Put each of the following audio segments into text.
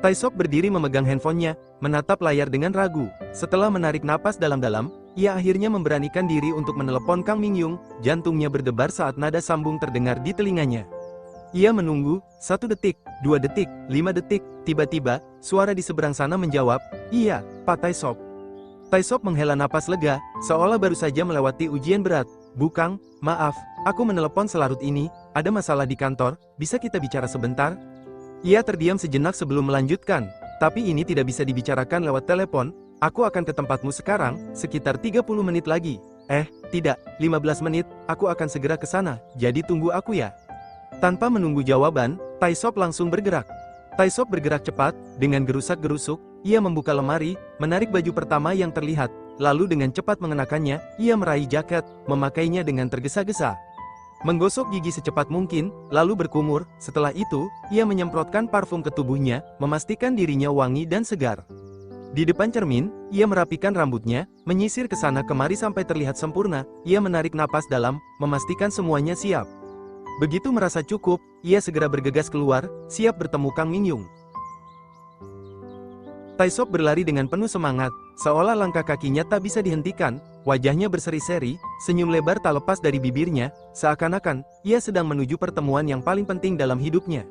Taesop berdiri memegang handphonenya, menatap layar dengan ragu. Setelah menarik napas dalam-dalam, ia akhirnya memberanikan diri untuk menelepon Kang Mingyung. Jantungnya berdebar saat nada sambung terdengar di telinganya. Ia menunggu, 1 detik, 2 detik, 5 detik, tiba-tiba, suara di seberang sana menjawab, "Iya, Pak Taesop." Taesop menghela napas lega, seolah baru saja melewati ujian berat. "Bu Kang, maaf, aku menelepon selarut ini, ada masalah di kantor, bisa kita bicara sebentar?" Ia terdiam sejenak sebelum melanjutkan, "Tapi ini tidak bisa dibicarakan lewat telepon, aku akan ke tempatmu sekarang, sekitar 30 menit lagi." Tidak, 15 menit, aku akan segera ke sana, jadi tunggu aku ya." Tanpa menunggu jawaban, Taesop langsung bergerak. Taesop bergerak cepat, dengan gerusak-gerusuk, ia membuka lemari, menarik baju pertama yang terlihat, lalu dengan cepat mengenakannya, ia meraih jaket, memakainya dengan tergesa-gesa. Menggosok gigi secepat mungkin, lalu berkumur, setelah itu, ia menyemprotkan parfum ke tubuhnya, memastikan dirinya wangi dan segar. Di depan cermin, ia merapikan rambutnya, menyisir ke sana kemari sampai terlihat sempurna, ia menarik napas dalam, memastikan semuanya siap. Begitu merasa cukup, ia segera bergegas keluar, siap bertemu Kang Mingyung. Taesop berlari dengan penuh semangat, seolah langkah kakinya tak bisa dihentikan, wajahnya berseri-seri, senyum lebar tak lepas dari bibirnya, seakan-akan, ia sedang menuju pertemuan yang paling penting dalam hidupnya.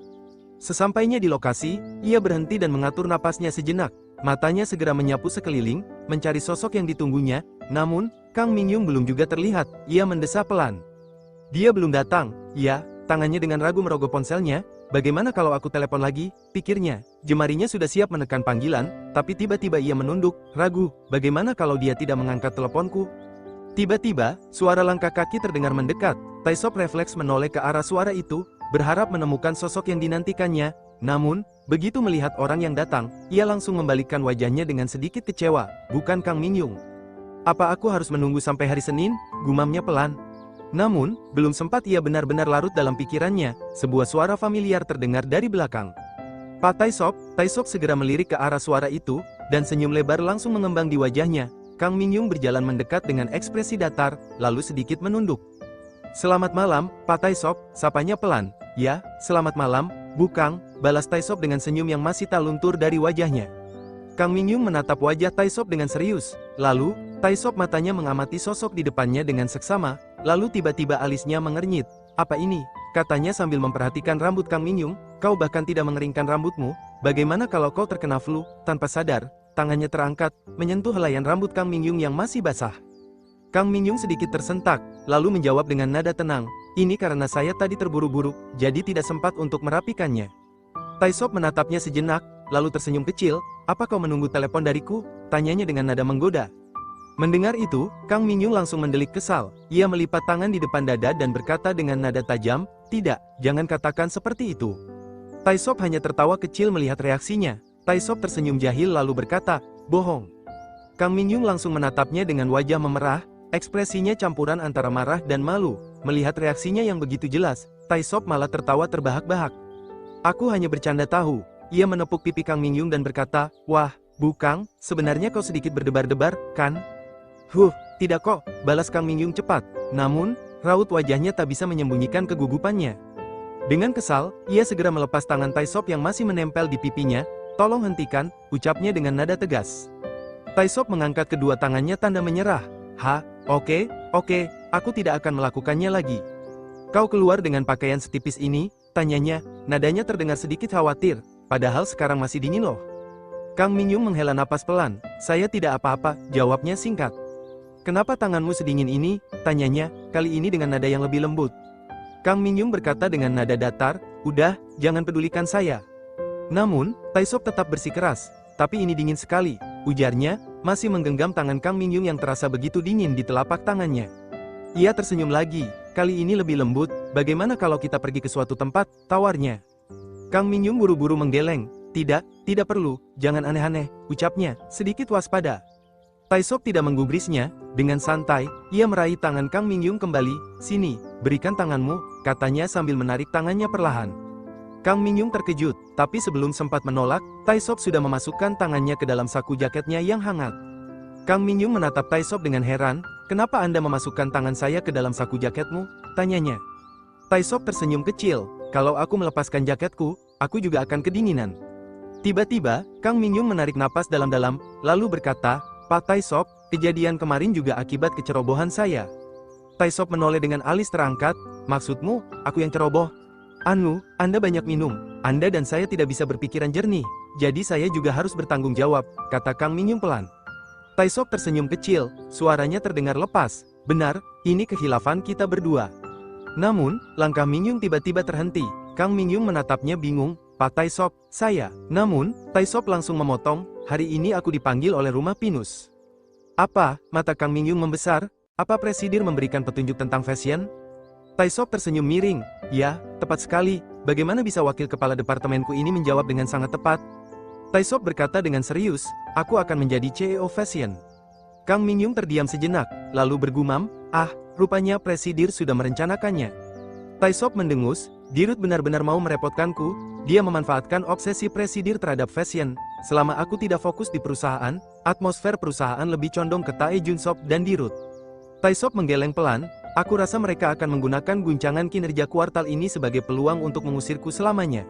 Sesampainya di lokasi, ia berhenti dan mengatur napasnya sejenak, matanya segera menyapu sekeliling, mencari sosok yang ditunggunya, namun, Kang Mingyung belum juga terlihat, ia mendesah pelan. "Dia belum datang." "Ya." Tangannya dengan ragu merogoh ponselnya. "Bagaimana kalau aku telepon lagi?" pikirnya. Jemarinya sudah siap menekan panggilan, tapi tiba-tiba ia menunduk, ragu, bagaimana kalau dia tidak mengangkat teleponku? Tiba-tiba, suara langkah kaki terdengar mendekat. Taesop refleks menoleh ke arah suara itu, berharap menemukan sosok yang dinantikannya. Namun, begitu melihat orang yang datang, ia langsung membalikkan wajahnya dengan sedikit kecewa, bukan Kang Mingyung. "Apa aku harus menunggu sampai hari Senin?" gumamnya pelan. Namun, belum sempat ia benar-benar larut dalam pikirannya, sebuah suara familiar terdengar dari belakang. "Pak Taesop." Taesop segera melirik ke arah suara itu, dan senyum lebar langsung mengembang di wajahnya. Kang Mingyung berjalan mendekat dengan ekspresi datar, lalu sedikit menunduk. "Selamat malam, Pak Taesop," sapanya pelan. "Ya, selamat malam, Bu Kang," balas Taesop dengan senyum yang masih tak luntur dari wajahnya. Kang Mingyung menatap wajah Taesop dengan serius, lalu, Taesop matanya mengamati sosok di depannya dengan seksama, lalu tiba-tiba alisnya mengernyit. "Apa ini?" katanya sambil memperhatikan rambut Kang Mingyung. "Kau bahkan tidak mengeringkan rambutmu, bagaimana kalau kau terkena flu?" Tanpa sadar, tangannya terangkat, menyentuh helaian rambut Kang Mingyung yang masih basah. Kang Mingyung sedikit tersentak, lalu menjawab dengan nada tenang, "Ini karena saya tadi terburu-buru, jadi tidak sempat untuk merapikannya." Taesop menatapnya sejenak, lalu tersenyum kecil. "Apa kau menunggu telepon dariku?" tanyanya dengan nada menggoda. Mendengar itu, Kang Mingyung langsung mendelik kesal. Ia melipat tangan di depan dada dan berkata dengan nada tajam, "Tidak, jangan katakan seperti itu." Taesop hanya tertawa kecil melihat reaksinya. Taesop tersenyum jahil lalu berkata, "Bohong." Kang Mingyung langsung menatapnya dengan wajah memerah, ekspresinya campuran antara marah dan malu. Melihat reaksinya yang begitu jelas, Taesop malah tertawa terbahak-bahak. "Aku hanya bercanda tahu." Ia menepuk pipi Kang Mingyung dan berkata, "Wah, Bu Kang, sebenarnya kau sedikit berdebar-debar, kan?" Tidak kok," balas Kang Mingyung cepat. Namun, raut wajahnya tak bisa menyembunyikan kegugupannya. Dengan kesal, ia segera melepas tangan Taesop yang masih menempel di pipinya. "Tolong hentikan," ucapnya dengan nada tegas. Taesop mengangkat kedua tangannya tanda menyerah. Oke, aku tidak akan melakukannya lagi." "Kau keluar dengan pakaian setipis ini?" tanyanya, nadanya terdengar sedikit khawatir, "padahal sekarang masih dingin loh." Kang Mingyung menghela napas pelan. "Saya tidak apa-apa," jawabnya singkat. "Kenapa tanganmu sedingin ini?" tanyanya, kali ini dengan nada yang lebih lembut. Kang Mingyung berkata dengan nada datar, "Udah, jangan pedulikan saya." Namun, Taesop tetap bersikeras. "Tapi ini dingin sekali," ujarnya, masih menggenggam tangan Kang Mingyung yang terasa begitu dingin di telapak tangannya. Ia tersenyum lagi, kali ini lebih lembut. "Bagaimana kalau kita pergi ke suatu tempat?" tawarnya. Kang Mingyung buru-buru menggeleng. Tidak perlu, jangan aneh-aneh," ucapnya, sedikit waspada. Taesop tidak menggubrisnya, dengan santai, ia meraih tangan Kang Mingyung kembali. "Sini, berikan tanganmu," katanya sambil menarik tangannya perlahan. Kang Mingyung terkejut, tapi sebelum sempat menolak, Taesop sudah memasukkan tangannya ke dalam saku jaketnya yang hangat. Kang Mingyung menatap Taesop dengan heran, "Kenapa Anda memasukkan tangan saya ke dalam saku jaketmu?" tanyanya. Taesop tersenyum kecil, "Kalau aku melepaskan jaketku, aku juga akan kedinginan." Tiba-tiba, Kang Mingyung menarik napas dalam-dalam, lalu berkata, "Pak Taisop, kejadian kemarin juga akibat kecerobohan saya." Taisop menoleh dengan alis terangkat, "Maksudmu, aku yang ceroboh?" "Anu, Anda banyak minum. Anda dan saya tidak bisa berpikiran jernih. Jadi saya juga harus bertanggung jawab," kata Kang Mingyung pelan. Taisop tersenyum kecil, suaranya terdengar lepas. "Benar, ini kehilafan kita berdua." Namun, langkah Mingyung tiba-tiba terhenti. Kang Mingyung menatapnya bingung. "Pak Taisop, saya." Namun, Taisop langsung memotong, "Hari ini aku dipanggil oleh rumah Pinus." "Apa?" Mata Kang Mingyung membesar. "Apa presidir memberikan petunjuk tentang fashion?" Taisop tersenyum miring. "Ya, tepat sekali. Bagaimana bisa wakil kepala departemenku ini menjawab dengan sangat tepat?" Taisop berkata dengan serius, "Aku akan menjadi CEO fashion." Kang Mingyung terdiam sejenak, lalu bergumam, "Ah, rupanya presidir sudah merencanakannya." Taisop mendengus, "Dirut benar-benar mau merepotkanku. Dia memanfaatkan obsesi presidir terhadap fashion. Selama aku tidak fokus di perusahaan, atmosfer perusahaan lebih condong ke Tae Junsop dan Dirut." Taisop menggeleng pelan, "Aku rasa mereka akan menggunakan guncangan kinerja kuartal ini sebagai peluang untuk mengusirku selamanya."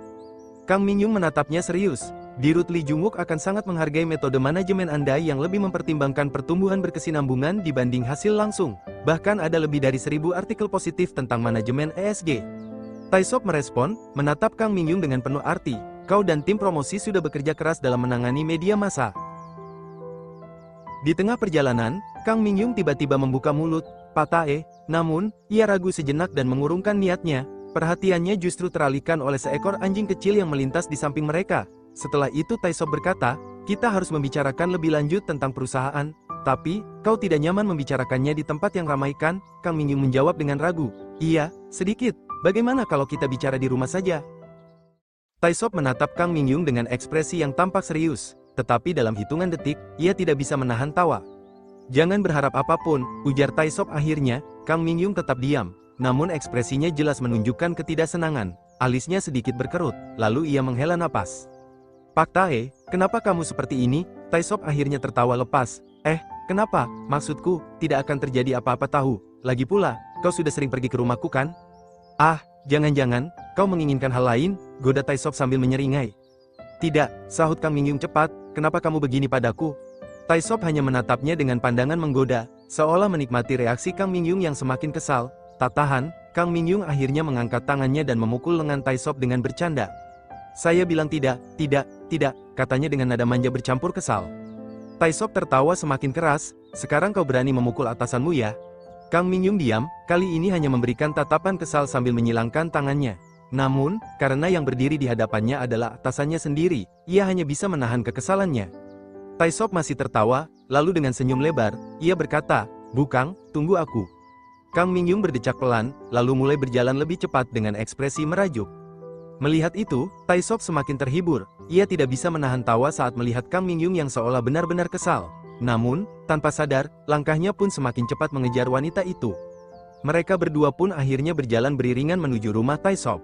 Kang Mingyung menatapnya serius. "Dirut Lee Jungwook akan sangat menghargai metode manajemen Anda yang lebih mempertimbangkan pertumbuhan berkesinambungan dibanding hasil langsung. Bahkan ada lebih dari 1000 artikel positif tentang manajemen ESG." Taisop merespon, menatap Kang Mingyung dengan penuh arti, "Kau dan tim promosi sudah bekerja keras dalam menangani media massa." Di tengah perjalanan, Kang Mingyung tiba-tiba membuka mulut, "Pak Tae," namun, ia ragu sejenak dan mengurungkan niatnya. Perhatiannya justru teralihkan oleh seekor anjing kecil yang melintas di samping mereka. Setelah itu Taisop berkata, "Kita harus membicarakan lebih lanjut tentang perusahaan. Tapi, kau tidak nyaman membicarakannya di tempat yang ramai kan?" Kang Mingyung menjawab dengan ragu, "Iya, sedikit. Bagaimana kalau kita bicara di rumah saja?" Taisop menatap Kang Mingyung dengan ekspresi yang tampak serius, tetapi dalam hitungan detik, ia tidak bisa menahan tawa. "Jangan berharap apapun," ujar Taisop akhirnya. Kang Mingyung tetap diam, namun ekspresinya jelas menunjukkan ketidaksenangan. Alisnya sedikit berkerut, lalu ia menghela napas. "Pak Tae, kenapa kamu seperti ini?" Taisop akhirnya tertawa lepas. Kenapa? Maksudku, tidak akan terjadi apa-apa tahu. Lagi pula, kau sudah sering pergi ke rumahku kan?" "Ah, jangan-jangan, kau menginginkan hal lain?" goda Taisop sambil menyeringai. "Tidak," sahut Kang Mingyung cepat, "kenapa kamu begini padaku?" Taisop hanya menatapnya dengan pandangan menggoda, seolah menikmati reaksi Kang Mingyung yang semakin kesal. Tak tahan, Kang Mingyung akhirnya mengangkat tangannya dan memukul lengan Taisop dengan bercanda. "Saya bilang tidak, katanya dengan nada manja bercampur kesal. Taisop tertawa semakin keras, "Sekarang kau berani memukul atasanmu ya?" Kang Mingyung diam, kali ini hanya memberikan tatapan kesal sambil menyilangkan tangannya. Namun, karena yang berdiri di hadapannya adalah atasannya sendiri, ia hanya bisa menahan kekesalannya. Taisop masih tertawa, lalu dengan senyum lebar, ia berkata, "Bukang, tunggu aku." Kang Mingyung berdecak pelan, lalu mulai berjalan lebih cepat dengan ekspresi merajuk. Melihat itu, Taisop semakin terhibur. Ia tidak bisa menahan tawa saat melihat Kang Mingyung yang seolah benar-benar kesal. Namun, tanpa sadar, langkahnya pun semakin cepat mengejar wanita itu. Mereka berdua pun akhirnya berjalan beriringan menuju rumah Taisop.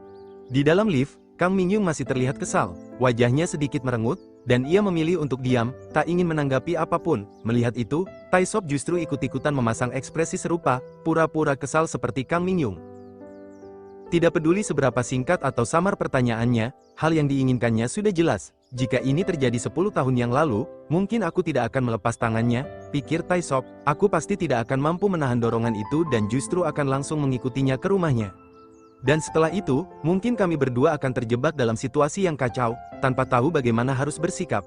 Di dalam lift, Kang Mingyung masih terlihat kesal. Wajahnya sedikit merengut, dan ia memilih untuk diam, tak ingin menanggapi apapun. Melihat itu, Taisop justru ikut-ikutan memasang ekspresi serupa, pura-pura kesal seperti Kang Mingyung. Tidak peduli seberapa singkat atau samar pertanyaannya, hal yang diinginkannya sudah jelas. Jika ini terjadi 10 tahun yang lalu, mungkin aku tidak akan melepas tangannya, pikir Taisop. Aku pasti tidak akan mampu menahan dorongan itu dan justru akan langsung mengikutinya ke rumahnya. Dan setelah itu, mungkin kami berdua akan terjebak dalam situasi yang kacau, tanpa tahu bagaimana harus bersikap.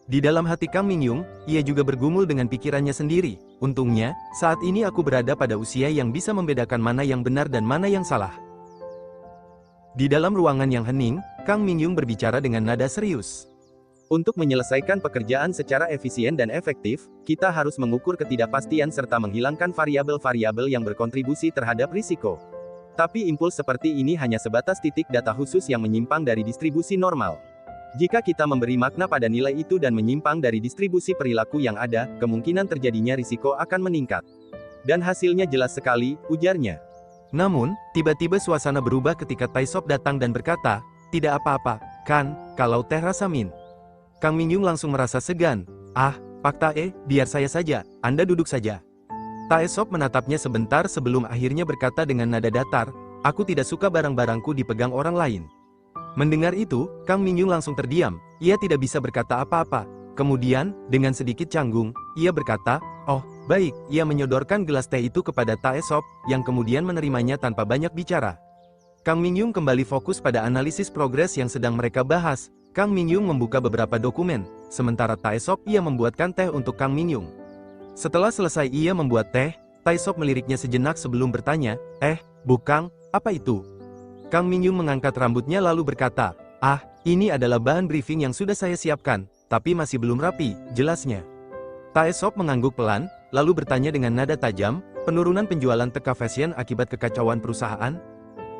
Di dalam hati Kang Mingyung, ia juga bergumul dengan pikirannya sendiri. Untungnya, saat ini aku berada pada usia yang bisa membedakan mana yang benar dan mana yang salah. Di dalam ruangan yang hening, Kang Mingyung berbicara dengan nada serius. "Untuk menyelesaikan pekerjaan secara efisien dan efektif, kita harus mengukur ketidakpastian serta menghilangkan variabel-variabel yang berkontribusi terhadap risiko. Tapi impuls seperti ini hanya sebatas titik data khusus yang menyimpang dari distribusi normal. Jika kita memberi makna pada nilai itu dan menyimpang dari distribusi perilaku yang ada, kemungkinan terjadinya risiko akan meningkat. Dan hasilnya jelas sekali," ujarnya. Namun, tiba-tiba suasana berubah ketika Taisop datang dan berkata, "Tidak apa-apa, kan, kalau teh rasa mint." Kang Mingyung langsung merasa segan. "Ah, Pak Tae, biar saya saja, Anda duduk saja." Taesop menatapnya sebentar sebelum akhirnya berkata dengan nada datar, "Aku tidak suka barang-barangku dipegang orang lain." Mendengar itu, Kang Mingyung langsung terdiam, ia tidak bisa berkata apa-apa. Kemudian, dengan sedikit canggung, ia berkata, "Oh, baik." Ia menyodorkan gelas teh itu kepada Taesop, yang kemudian menerimanya tanpa banyak bicara. Kang Mingyung kembali fokus pada analisis progres yang sedang mereka bahas. Kang Mingyung membuka beberapa dokumen, sementara Taesop ia membuatkan teh untuk Kang Mingyung. Setelah selesai ia membuat teh, Taesop meliriknya sejenak sebelum bertanya, Bu Kang, apa itu?" Kang Mingyung mengangkat rambutnya lalu berkata, "Ah, ini adalah bahan briefing yang sudah saya siapkan, tapi masih belum rapi, jelasnya." Taesop mengangguk pelan, lalu bertanya dengan nada tajam, "Penurunan penjualan Teka Fashion akibat kekacauan perusahaan?"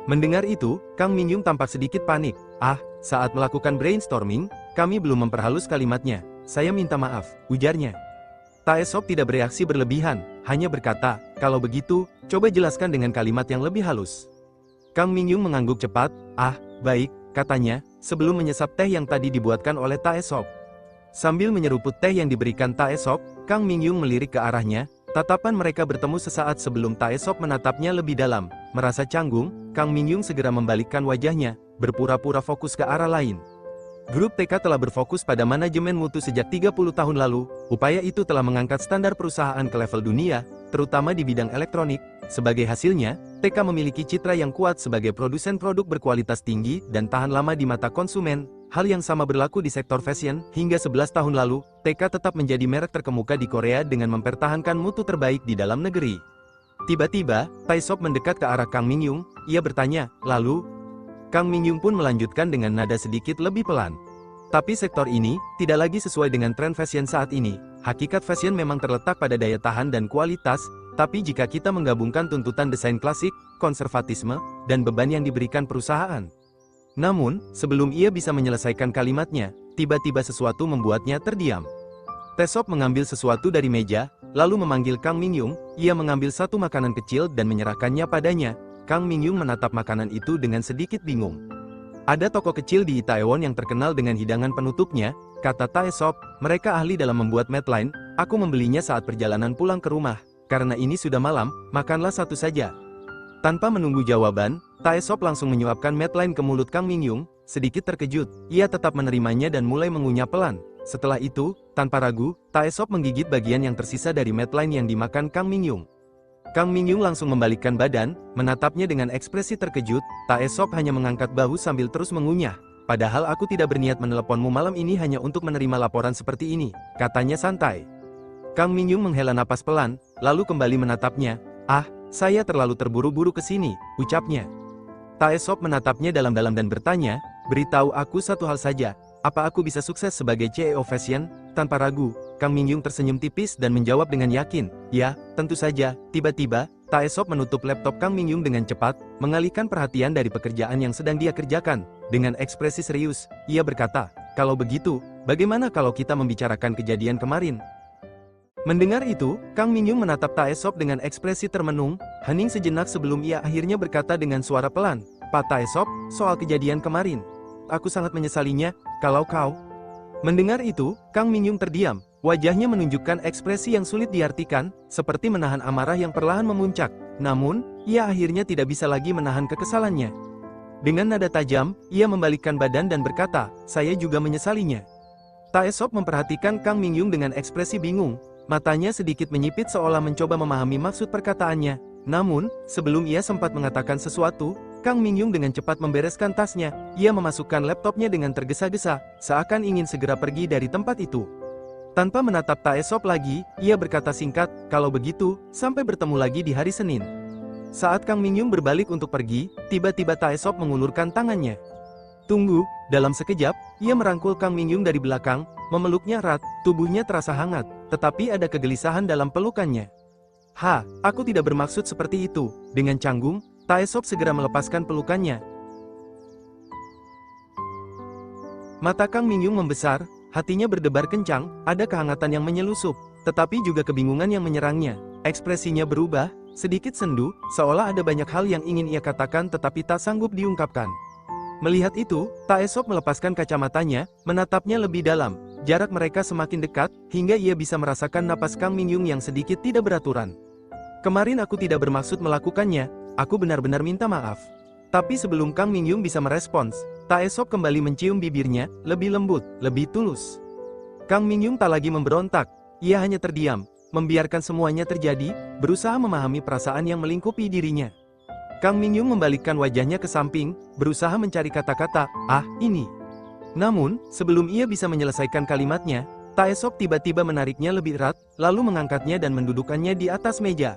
Mendengar itu, Kang Mingyung tampak sedikit panik. Saat melakukan brainstorming, kami belum memperhalus kalimatnya. Saya minta maaf, ujarnya. Taesop tidak bereaksi berlebihan, hanya berkata, "Kalau begitu, coba jelaskan dengan kalimat yang lebih halus." Kang Mingyung mengangguk cepat. Baik," katanya, sebelum menyesap teh yang tadi dibuatkan oleh Taesop. Sambil menyeruput teh yang diberikan Taesop, Kang Mingyung melirik ke arahnya. Tatapan mereka bertemu sesaat sebelum Taesop menatapnya lebih dalam. Merasa canggung, Kang Mingyung segera membalikkan wajahnya, berpura-pura fokus ke arah lain. Grup TK telah berfokus pada manajemen mutu sejak 30 tahun lalu. Upaya itu telah mengangkat standar perusahaan ke level dunia, terutama di bidang elektronik. Sebagai hasilnya, TK memiliki citra yang kuat sebagai produsen produk berkualitas tinggi dan tahan lama di mata konsumen. Hal yang sama berlaku di sektor fashion. Hingga 11 tahun lalu, TK tetap menjadi merek terkemuka di Korea dengan mempertahankan mutu terbaik di dalam negeri. Tiba-tiba, Taesop mendekat ke arah Kang Mingyung. Ia bertanya, "Lalu?" Kang Mingyung pun melanjutkan dengan nada sedikit lebih pelan. "Tapi sektor ini tidak lagi sesuai dengan tren fashion saat ini. Hakikat fashion memang terletak pada daya tahan dan kualitas, tapi jika kita menggabungkan tuntutan desain klasik, konservatisme, dan beban yang diberikan perusahaan." Namun, sebelum ia bisa menyelesaikan kalimatnya, tiba-tiba sesuatu membuatnya terdiam. Taesop mengambil sesuatu dari meja, lalu memanggil Kang Mingyung. Ia mengambil satu makanan kecil dan menyerahkannya padanya. Kang Mingyung menatap makanan itu dengan sedikit bingung. "Ada toko kecil di Itaewon yang terkenal dengan hidangan penutupnya," kata Taesop. "Mereka ahli dalam membuat medline. Aku membelinya saat perjalanan pulang ke rumah. Karena ini sudah malam, makanlah satu saja." Tanpa menunggu jawaban, Taesop langsung menyuapkan medline ke mulut Kang Mingyung. Sedikit terkejut, ia tetap menerimanya dan mulai mengunyah pelan. Setelah itu, tanpa ragu, Taesop menggigit bagian yang tersisa dari medline yang dimakan Kang Mingyung. Kang Mingyung langsung membalikkan badan, menatapnya dengan ekspresi terkejut. Taesop hanya mengangkat bahu sambil terus mengunyah. "Padahal aku tidak berniat meneleponmu malam ini hanya untuk menerima laporan seperti ini," katanya santai. Kang Mingyung menghela napas pelan, lalu kembali menatapnya. Saya terlalu terburu-buru ke sini," ucapnya. Taesop menatapnya dalam-dalam dan bertanya, "Beritahu aku satu hal saja, apa aku bisa sukses sebagai CEO Fashion?" Tanpa ragu, Kang Mingyung tersenyum tipis dan menjawab dengan yakin, "Ya, tentu saja." Tiba-tiba, Taesop menutup laptop Kang Mingyung dengan cepat, mengalihkan perhatian dari pekerjaan yang sedang dia kerjakan. Dengan ekspresi serius, ia berkata, "Kalau begitu, bagaimana kalau kita membicarakan kejadian kemarin?" Mendengar itu, Kang Mingyung menatap Taesop dengan ekspresi termenung, hening sejenak sebelum ia akhirnya berkata dengan suara pelan, "Pak Taesop, soal kejadian kemarin. Aku sangat menyesalinya, kalau kau..." Mendengar itu, Kang Mingyung terdiam. Wajahnya menunjukkan ekspresi yang sulit diartikan, seperti menahan amarah yang perlahan memuncak. Namun, ia akhirnya tidak bisa lagi menahan kekesalannya. Dengan nada tajam, ia membalikkan badan dan berkata, "Saya juga menyesalinya." Taesop memperhatikan Kang Mingyung dengan ekspresi bingung. Matanya sedikit menyipit seolah mencoba memahami maksud perkataannya. Namun, sebelum ia sempat mengatakan sesuatu, Kang Mingyung dengan cepat membereskan tasnya. Ia memasukkan laptopnya dengan tergesa-gesa, seakan ingin segera pergi dari tempat itu. Tanpa menatap Taesop lagi, ia berkata singkat, "Kalau begitu, sampai bertemu lagi di hari Senin." Saat Kang Mingyung berbalik untuk pergi, tiba-tiba Taesop mengulurkan tangannya. "Tunggu." Dalam sekejap, ia merangkul Kang Mingyung dari belakang, memeluknya erat, tubuhnya terasa hangat, tetapi ada kegelisahan dalam pelukannya. Aku tidak bermaksud seperti itu." Dengan canggung, Taesop segera melepaskan pelukannya. Mata Kang Mingyung membesar, hatinya berdebar kencang, ada kehangatan yang menyelusup, tetapi juga kebingungan yang menyerangnya. Ekspresinya berubah, sedikit sendu, seolah ada banyak hal yang ingin ia katakan tetapi tak sanggup diungkapkan. Melihat itu, Taesop melepaskan kacamatanya, menatapnya lebih dalam. Jarak mereka semakin dekat, hingga ia bisa merasakan napas Kang Mingyung yang sedikit tidak beraturan. "Kemarin aku tidak bermaksud melakukannya, aku benar-benar minta maaf." Tapi sebelum Kang Mingyung bisa merespons, Taesop kembali mencium bibirnya, lebih lembut, lebih tulus. Kang Mingyung tak lagi memberontak, ia hanya terdiam, membiarkan semuanya terjadi, berusaha memahami perasaan yang melingkupi dirinya. Kang Mingyung membalikkan wajahnya ke samping, berusaha mencari kata-kata, ini. Namun, sebelum ia bisa menyelesaikan kalimatnya, Taesop tiba-tiba menariknya lebih erat, lalu mengangkatnya dan mendudukannya di atas meja.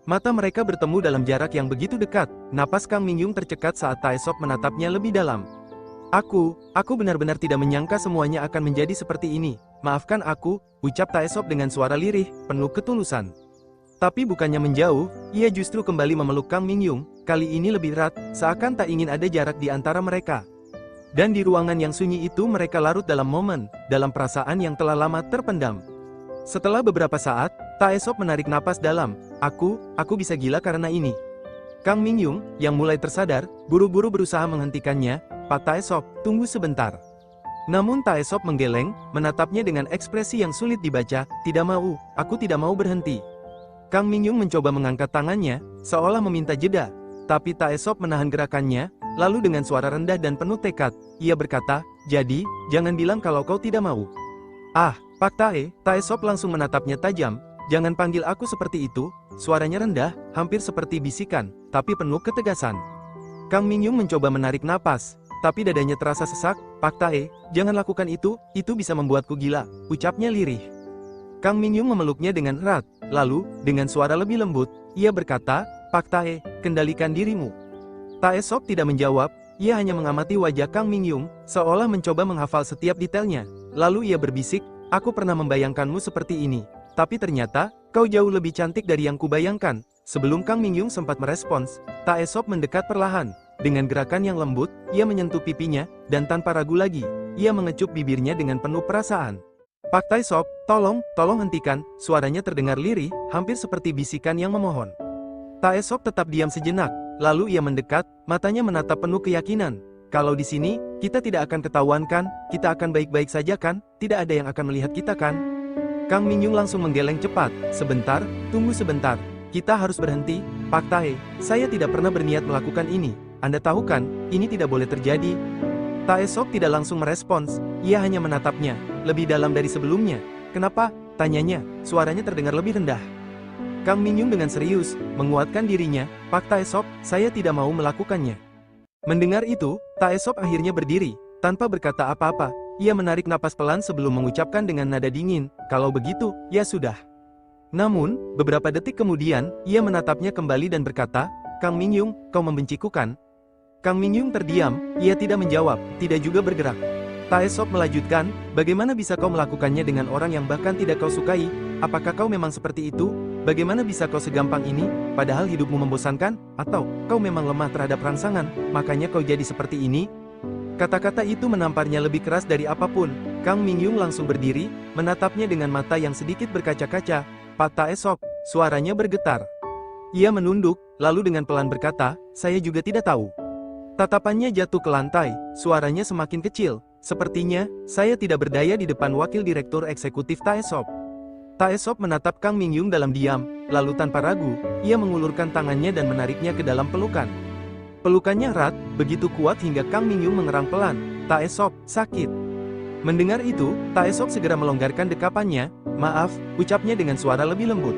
Mata mereka bertemu dalam jarak yang begitu dekat, napas Kang Mingyung tercekat saat Taesop menatapnya lebih dalam. Aku benar-benar tidak menyangka semuanya akan menjadi seperti ini. Maafkan aku, ucap Taesop dengan suara lirih, penuh ketulusan. Tapi bukannya menjauh, ia justru kembali memeluk Kang Mingyung, kali ini lebih erat, seakan tak ingin ada jarak di antara mereka. Dan di ruangan yang sunyi itu mereka larut dalam momen, dalam perasaan yang telah lama terpendam. Setelah beberapa saat, Taesop menarik napas dalam. Aku bisa gila karena ini. Kang Mingyung, yang mulai tersadar, buru-buru berusaha menghentikannya. Pak Taesop, tunggu sebentar. Namun Taesop menggeleng, menatapnya dengan ekspresi yang sulit dibaca. Aku tidak mau berhenti. Kang Mingyung mencoba mengangkat tangannya, seolah meminta jeda. Tapi Taesop menahan gerakannya, lalu dengan suara rendah dan penuh tekad, ia berkata, jadi, jangan bilang kalau kau tidak mau. Pak Taesop langsung menatapnya tajam, jangan panggil aku seperti itu, suaranya rendah, hampir seperti bisikan, tapi penuh ketegasan. Kang Mingyung mencoba menarik napas, tapi dadanya terasa sesak. Pak Tae, jangan lakukan itu bisa membuatku gila, ucapnya lirih. Kang Mingyung memeluknya dengan erat, lalu, dengan suara lebih lembut, ia berkata, Pak Tae, kendalikan dirimu. Taesop tidak menjawab, ia hanya mengamati wajah Kang Mingyung, seolah mencoba menghafal setiap detailnya. Lalu ia berbisik, aku pernah membayangkanmu seperti ini. Tapi ternyata, kau jauh lebih cantik dari yang kubayangkan. Sebelum Kang Mingyung sempat merespons, Taesop mendekat perlahan. Dengan gerakan yang lembut, ia menyentuh pipinya, dan tanpa ragu lagi, ia mengecup bibirnya dengan penuh perasaan. Pak Taesop, tolong hentikan, suaranya terdengar lirih, hampir seperti bisikan yang memohon. Taesop tetap diam sejenak, lalu ia mendekat, matanya menatap penuh keyakinan. Kalau di sini, kita tidak akan ketahuan kan, kita akan baik-baik saja kan, tidak ada yang akan melihat kita kan. Kang Mingyung langsung menggeleng cepat, sebentar, tunggu sebentar, kita harus berhenti, Pak Tae, saya tidak pernah berniat melakukan ini, Anda tahu kan, ini tidak boleh terjadi. Taesop tidak langsung merespons, ia hanya menatapnya, lebih dalam dari sebelumnya. Kenapa? Tanyanya, suaranya terdengar lebih rendah. Kang Mingyung dengan serius, menguatkan dirinya, Pak Taesop, saya tidak mau melakukannya. Mendengar itu, Taesop akhirnya berdiri, tanpa berkata apa-apa, ia menarik napas pelan sebelum mengucapkan dengan nada dingin, kalau begitu, ya sudah. Namun, beberapa detik kemudian, ia menatapnya kembali dan berkata, Kang Mingyung, kau membenciku kan? Kang Mingyung terdiam, ia tidak menjawab, tidak juga bergerak. Taesop melanjutkan, bagaimana bisa kau melakukannya dengan orang yang bahkan tidak kau sukai? Apakah kau memang seperti itu? Bagaimana bisa kau segampang ini, padahal hidupmu membosankan? Atau, kau memang lemah terhadap rangsangan, makanya kau jadi seperti ini? Kata-kata itu menamparnya lebih keras dari apapun. Kang Mingyung langsung berdiri, menatapnya dengan mata yang sedikit berkaca-kaca. Pak Taesop, suaranya bergetar. Ia menunduk, lalu dengan pelan berkata, saya juga tidak tahu. Tatapannya jatuh ke lantai, suaranya semakin kecil. Sepertinya, saya tidak berdaya di depan Wakil Direktur Eksekutif Taesop. Taesop menatap Kang Mingyung dalam diam, lalu tanpa ragu, ia mengulurkan tangannya dan menariknya ke dalam pelukan. Pelukannya erat, begitu kuat hingga Kang Mingyung mengerang pelan. Taesop, sakit. Mendengar itu, Taesop segera melonggarkan dekapannya. Maaf, ucapnya dengan suara lebih lembut.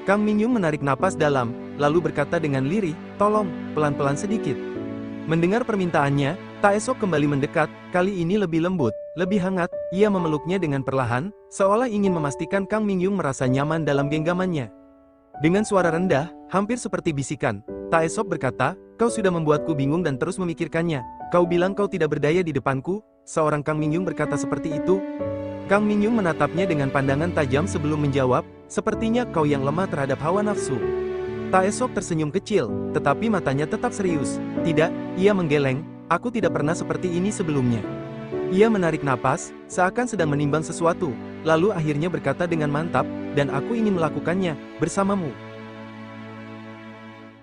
Kang Mingyung menarik napas dalam, lalu berkata dengan lirih, tolong, pelan-pelan sedikit. Mendengar permintaannya, Taesop kembali mendekat, kali ini lebih lembut, lebih hangat, ia memeluknya dengan perlahan, seolah ingin memastikan Kang Mingyung merasa nyaman dalam genggamannya. Dengan suara rendah, hampir seperti bisikan, Taesop berkata, kau sudah membuatku bingung dan terus memikirkannya, kau bilang kau tidak berdaya di depanku, seorang Kang Mingyung berkata seperti itu. Kang Mingyung menatapnya dengan pandangan tajam sebelum menjawab, sepertinya kau yang lemah terhadap hawa nafsu. Taesop tersenyum kecil, tetapi matanya tetap serius. Tidak, ia menggeleng, aku tidak pernah seperti ini sebelumnya. Ia menarik napas, seakan sedang menimbang sesuatu, lalu akhirnya berkata dengan mantap, dan aku ingin melakukannya, bersamamu.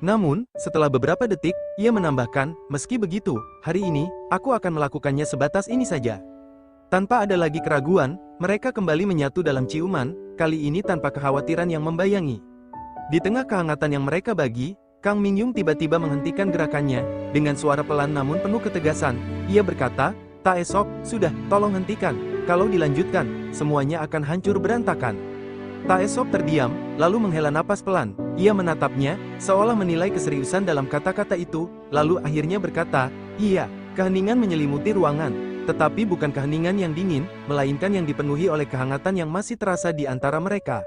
Namun, setelah beberapa detik, ia menambahkan, meski begitu, hari ini, aku akan melakukannya sebatas ini saja. Tanpa ada lagi keraguan, mereka kembali menyatu dalam ciuman, kali ini tanpa kekhawatiran yang membayangi. Di tengah kehangatan yang mereka bagi, Kang Mingyung tiba-tiba menghentikan gerakannya, dengan suara pelan namun penuh ketegasan. Ia berkata, "Tak Esop, sudah, tolong hentikan. Kalau dilanjutkan, semuanya akan hancur berantakan." Tak Esop terdiam, lalu menghela napas pelan. Ia menatapnya, seolah menilai keseriusan dalam kata-kata itu, lalu akhirnya berkata, "Iya." Keheningan menyelimuti ruangan, tetapi bukan keheningan yang dingin, melainkan yang dipenuhi oleh kehangatan yang masih terasa di antara mereka.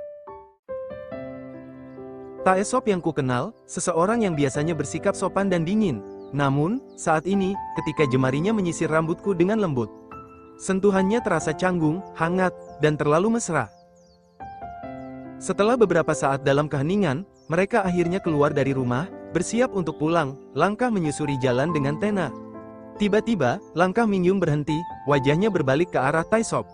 Tak Esop yang kukenal, seseorang yang biasanya bersikap sopan dan dingin. Namun, saat ini, ketika jemarinya menyisir rambutku dengan lembut, sentuhannya terasa canggung, hangat, dan terlalu mesra. Setelah beberapa saat dalam keheningan, mereka akhirnya keluar dari rumah, bersiap untuk pulang, langkah menyusuri jalan dengan tenang. Tiba-tiba, langkah Mingyung berhenti, wajahnya berbalik ke arah Taesop.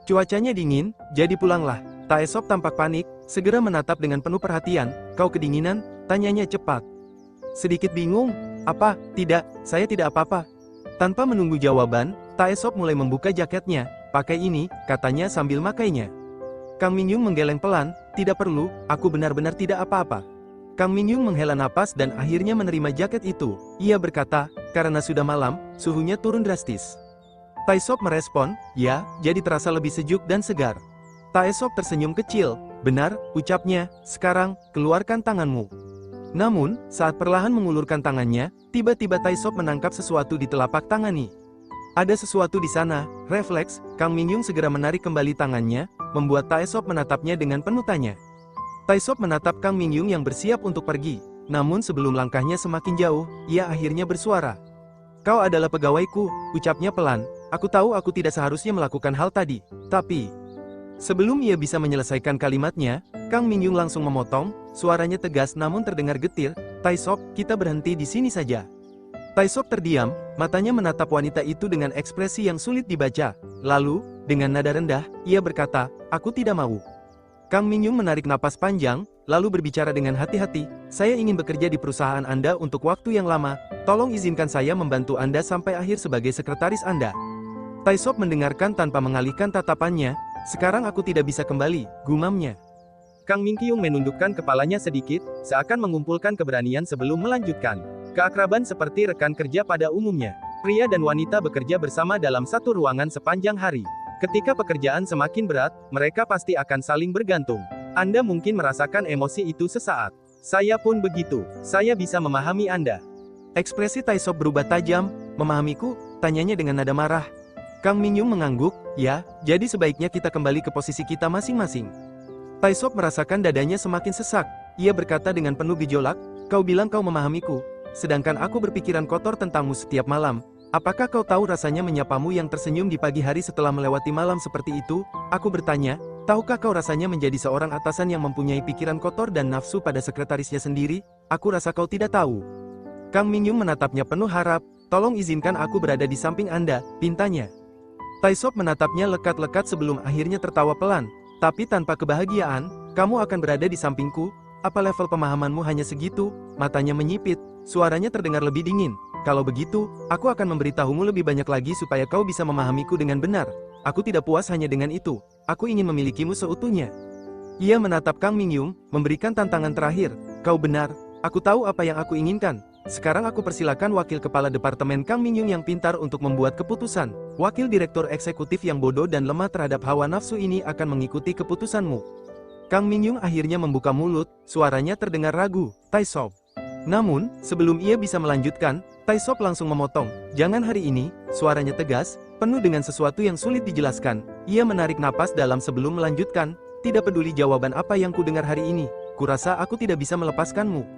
Cuacanya dingin, jadi pulanglah. Taesop tampak panik, segera menatap dengan penuh perhatian. "Kau kedinginan?" tanyanya cepat. Sedikit bingung, "Apa? Tidak, saya tidak apa-apa." Tanpa menunggu jawaban, Taesop mulai membuka jaketnya. "Pakai ini," katanya sambil makainya. Kang Mingyung menggeleng pelan, "Tidak perlu, aku benar-benar tidak apa-apa." Kang Mingyung menghela napas dan akhirnya menerima jaket itu. Ia berkata, "Karena sudah malam, suhunya turun drastis." Taesop merespon, "Ya, jadi terasa lebih sejuk dan segar." Taesop tersenyum kecil. "Benar," ucapnya, "sekarang, keluarkan tanganmu." Namun, saat perlahan mengulurkan tangannya, tiba-tiba Taesop menangkap sesuatu di telapak tangannya. Ada sesuatu di sana. Refleks, Kang Mingyung segera menarik kembali tangannya, membuat Taesop menatapnya dengan penuh tanya. Taesop menatap Kang Mingyung yang bersiap untuk pergi. Namun sebelum langkahnya semakin jauh, ia akhirnya bersuara. "Kau adalah pegawaiku," ucapnya pelan. "Aku tahu aku tidak seharusnya melakukan hal tadi. Tapi..." Sebelum ia bisa menyelesaikan kalimatnya, Kang Mingyung langsung memotong, suaranya tegas namun terdengar getir, "Taesop, kita berhenti di sini saja." Taesop terdiam, matanya menatap wanita itu dengan ekspresi yang sulit dibaca. Lalu, dengan nada rendah, ia berkata, "Aku tidak mau." Kang Mingyung menarik napas panjang, lalu berbicara dengan hati-hati, "Saya ingin bekerja di perusahaan Anda untuk waktu yang lama, tolong izinkan saya membantu Anda sampai akhir sebagai sekretaris Anda." Taesop mendengarkan tanpa mengalihkan tatapannya. "Sekarang aku tidak bisa kembali," gumamnya. Kang Mingyung menundukkan kepalanya sedikit, seakan mengumpulkan keberanian sebelum melanjutkan. Keakraban seperti rekan kerja pada umumnya. Pria dan wanita bekerja bersama dalam satu ruangan sepanjang hari. Ketika pekerjaan semakin berat, mereka pasti akan saling bergantung. Anda mungkin merasakan emosi itu sesaat. Saya pun begitu. Saya bisa memahami Anda. Ekspresi Taesop berubah tajam. "Memahamiku?" tanyanya dengan nada marah. Kang Mingyung mengangguk, "Ya, jadi sebaiknya kita kembali ke posisi kita masing-masing." Taesop merasakan dadanya semakin sesak. Ia berkata dengan penuh gejolak, "Kau bilang kau memahamiku, sedangkan aku berpikiran kotor tentangmu setiap malam. Apakah kau tahu rasanya menyapamu yang tersenyum di pagi hari setelah melewati malam seperti itu?" Aku bertanya, "Tahukah kau rasanya menjadi seorang atasan yang mempunyai pikiran kotor dan nafsu pada sekretarisnya sendiri? Aku rasa kau tidak tahu." Kang Mingyung menatapnya penuh harap, "Tolong izinkan aku berada di samping Anda," pintanya. Taesop menatapnya lekat-lekat sebelum akhirnya tertawa pelan. "Tapi tanpa kebahagiaan, kamu akan berada di sampingku? Apa level pemahamanmu hanya segitu?" Matanya menyipit, suaranya terdengar lebih dingin. "Kalau begitu, aku akan memberitahumu lebih banyak lagi supaya kau bisa memahamiku dengan benar. Aku tidak puas hanya dengan itu. Aku ingin memilikimu seutuhnya." Ia menatap Kang Mingyung, memberikan tantangan terakhir. "Kau benar. Aku tahu apa yang aku inginkan. Sekarang aku persilakan wakil kepala departemen Kang Mingyung yang pintar untuk membuat keputusan. Wakil direktur eksekutif yang bodoh dan lemah terhadap hawa nafsu ini akan mengikuti keputusanmu." Kang Mingyung akhirnya membuka mulut, suaranya terdengar ragu, "Taesop." Namun, sebelum ia bisa melanjutkan, Taesop langsung memotong, "Jangan hari ini," suaranya tegas, penuh dengan sesuatu yang sulit dijelaskan. Ia menarik napas dalam sebelum melanjutkan, "Tidak peduli jawaban apa yang kudengar hari ini, kurasa aku tidak bisa melepaskanmu."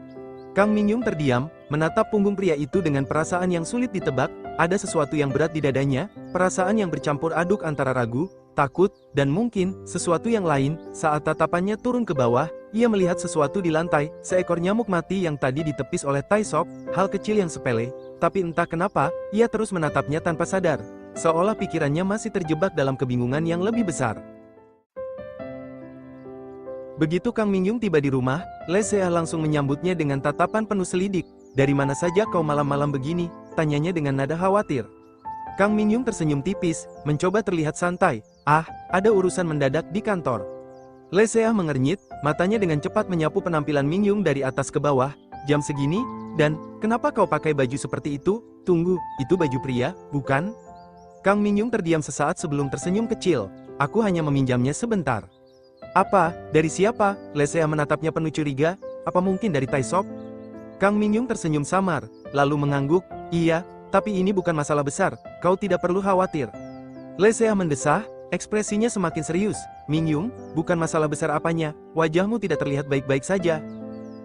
Kang Mingyung terdiam, menatap punggung pria itu dengan perasaan yang sulit ditebak. Ada sesuatu yang berat di dadanya, perasaan yang bercampur aduk antara ragu, takut, dan mungkin sesuatu yang lain. Saat tatapannya turun ke bawah, ia melihat sesuatu di lantai, seekor nyamuk mati yang tadi ditepis oleh Taesop, hal kecil yang sepele. Tapi entah kenapa, ia terus menatapnya tanpa sadar, seolah pikirannya masih terjebak dalam kebingungan yang lebih besar. Begitu Kang Mingyung tiba di rumah, Le Seah langsung menyambutnya dengan tatapan penuh selidik. "Dari mana saja kau malam-malam begini?" tanyanya dengan nada khawatir. Kang Mingyung tersenyum tipis, mencoba terlihat santai. "Ah, ada urusan mendadak di kantor." Le Seah mengernyit, matanya dengan cepat menyapu penampilan Mingyung dari atas ke bawah. jam segini? Dan, kenapa kau pakai baju seperti itu? Tunggu, itu baju pria, bukan? Kang Mingyung terdiam sesaat sebelum tersenyum kecil. Aku hanya meminjamnya sebentar. Apa? Dari siapa? Lesea menatapnya penuh curiga. Apa mungkin dari Taisop? Kang Mingyung tersenyum samar, lalu mengangguk. Iya, tapi ini bukan masalah besar, kau tidak perlu khawatir. Lesea mendesah, ekspresinya semakin serius. Mingyung, bukan masalah besar apanya, wajahmu tidak terlihat baik-baik saja.